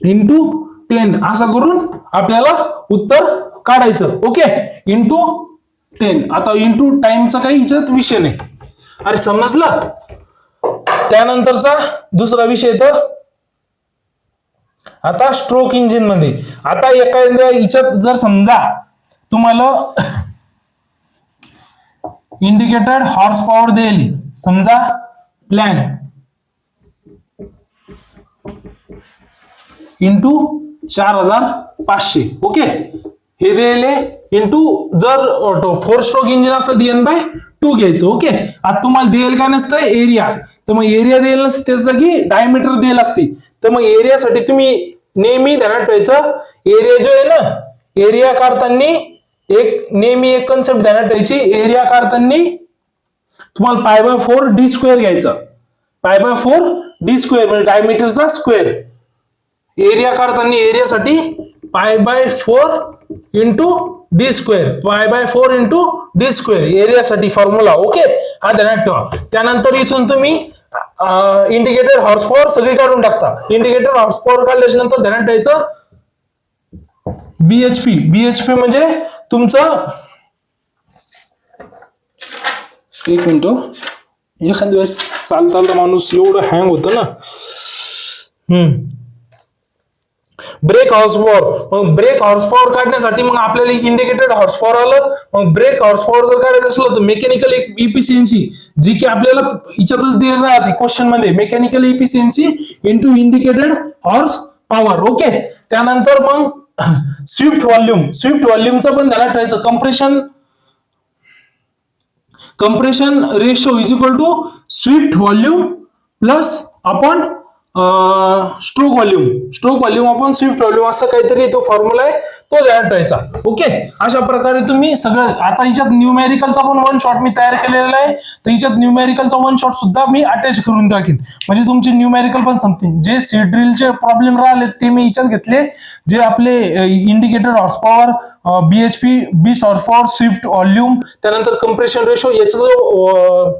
इंटू 10 असं करून आपल्याला उत्तर काढायचं. Okay into 10. आता इंटू टाइमचा काही हिच्यात विषय नाही. अरे समजलं. त्यानंतरचा दुसरा विषय तर आता स्ट्रोक इंजिन मध्ये. आता एखाद्या हिच्यात जर समजा तुम्हाला इंडिकेटेड हॉर्स पॉवर दिली, समजा प्लॅन इंटू 4500. ओके हे दिलेले इंटू जर 4 स्ट्रोक इंजिन असतं n/2 घ्यायचं. ओके, आता तुम्हाला दिलेलं काय नसतं एरिया, तर मग एरिया दिलेलं नसतं त्याच जागी डायमीटर दिलेलं असते. तर मग एरियासाठी तुम्ही नेहमी ध्यानात ठेवायचं, एरिया जो आहे ना, एरिया काढताना नेहमी एक कन्सेप्ट ध्यानात ठेवायची, एरिया काढताना तुम्हाला π/4d² घ्यायचं. π/4d² म्हणजे डायमीटरचा स्क्वेअर. एरिया काढताना एरियासाठी π/4 इंटू d², π/4 इंटू d², एरियासाठी फॉर्म्युला. ओके, हा ध्यानात ठेवा. त्यानंतर इथून तुम्ही इंडिकेटेड हॉर्स पॉवर सगळी काढून टाकता. इंडिकेटेड हॉर्स पॉवर काढल्याच्या नंतर ध्यानात ठेवायचं बीएचपी. बीएचपी म्हणजे तुमचं, एक मिनिट, एखाद्या वेळेस चालता माणूस एवढं हँग होतं ना. Break horse power. मग ब्रेक हॉर्स पॉवर काढण्यासाठी मग आपल्याला इंडिकेटेड हॉर्स पॉवर आलं. मग ब्रेक हॉर्स पॉवर जर काढायचं असलं तर मेकॅनिकल इफिशियन्सी, जी की आपल्याला याच्यातच दिलेली राहते क्वेश्चन मध्ये, mechanical efficiency into indicated horse power. Okay, त्यानंतर मग स्विफ्ट व्हॉल्यूम. स्विफ्ट व्हॉल्यूमचं पण ध्यानात ठेवायचं. Compression ratio is equal to swift volume plus आपण स्ट्रोक व्हॉल्यूम आपण स्विफ्ट व्हॉल्यूम, असं काहीतरी तो फॉर्म्युला आहे, तो ध्यानात ठेवायचा. ओके, अशा प्रकारे तुम्ही सगळं. आता याच्यात न्यूमेरिकलचा पण वन शॉट मी तयार केलेला आहे, तर याच्यात न्यूमेरिकलचा वन शॉट सुद्धा मी अटॅच करून टाकेन, म्हणजे तुमचे न्यूमेरिकल पण संपतील. जे सीड ड्रिलचे प्रॉब्लेम राहिले ते मी याच्यात घेतले, जे आपले इंडिकेटेड हॉर्स पॉवर, बीएचपी, बीस हॉर्स पॉवर, स्विफ्ट व्हॉल्यूम, त्यानंतर कंप्रेशन रेशो, याचा जो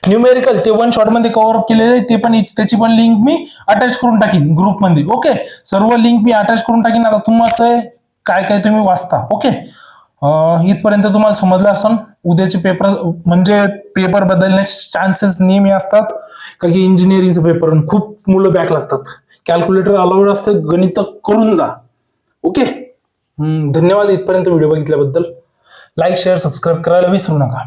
न्यूमेरिकल ते वन शॉट मध्ये कव्हर केलेले, ते पण त्याची पण लिंक मी अटॅच करून टाकीन ग्रुपमध्ये. ओके, सर्व लिंक मी अटॅच करून टाकीन. आता तुमचं काय काय तुम्ही वाचता. ओके, इथपर्यंत तुम्हाला समजलं असेल. उद्याचे पेपर म्हणजे पेपर बदलण्याचे चान्सेस नेहमी असतात, कारण की इंजिनिअरिंगचं पेपर खूप मुलं बॅक लागतात. कॅल्क्युलेटर अलाउड असतं, गणित करून जा. ओके, धन्यवाद इथपर्यंत व्हिडिओ बघितल्याबद्दल. लाईक, शेअर, सबस्क्राईब करायला विसरू नका.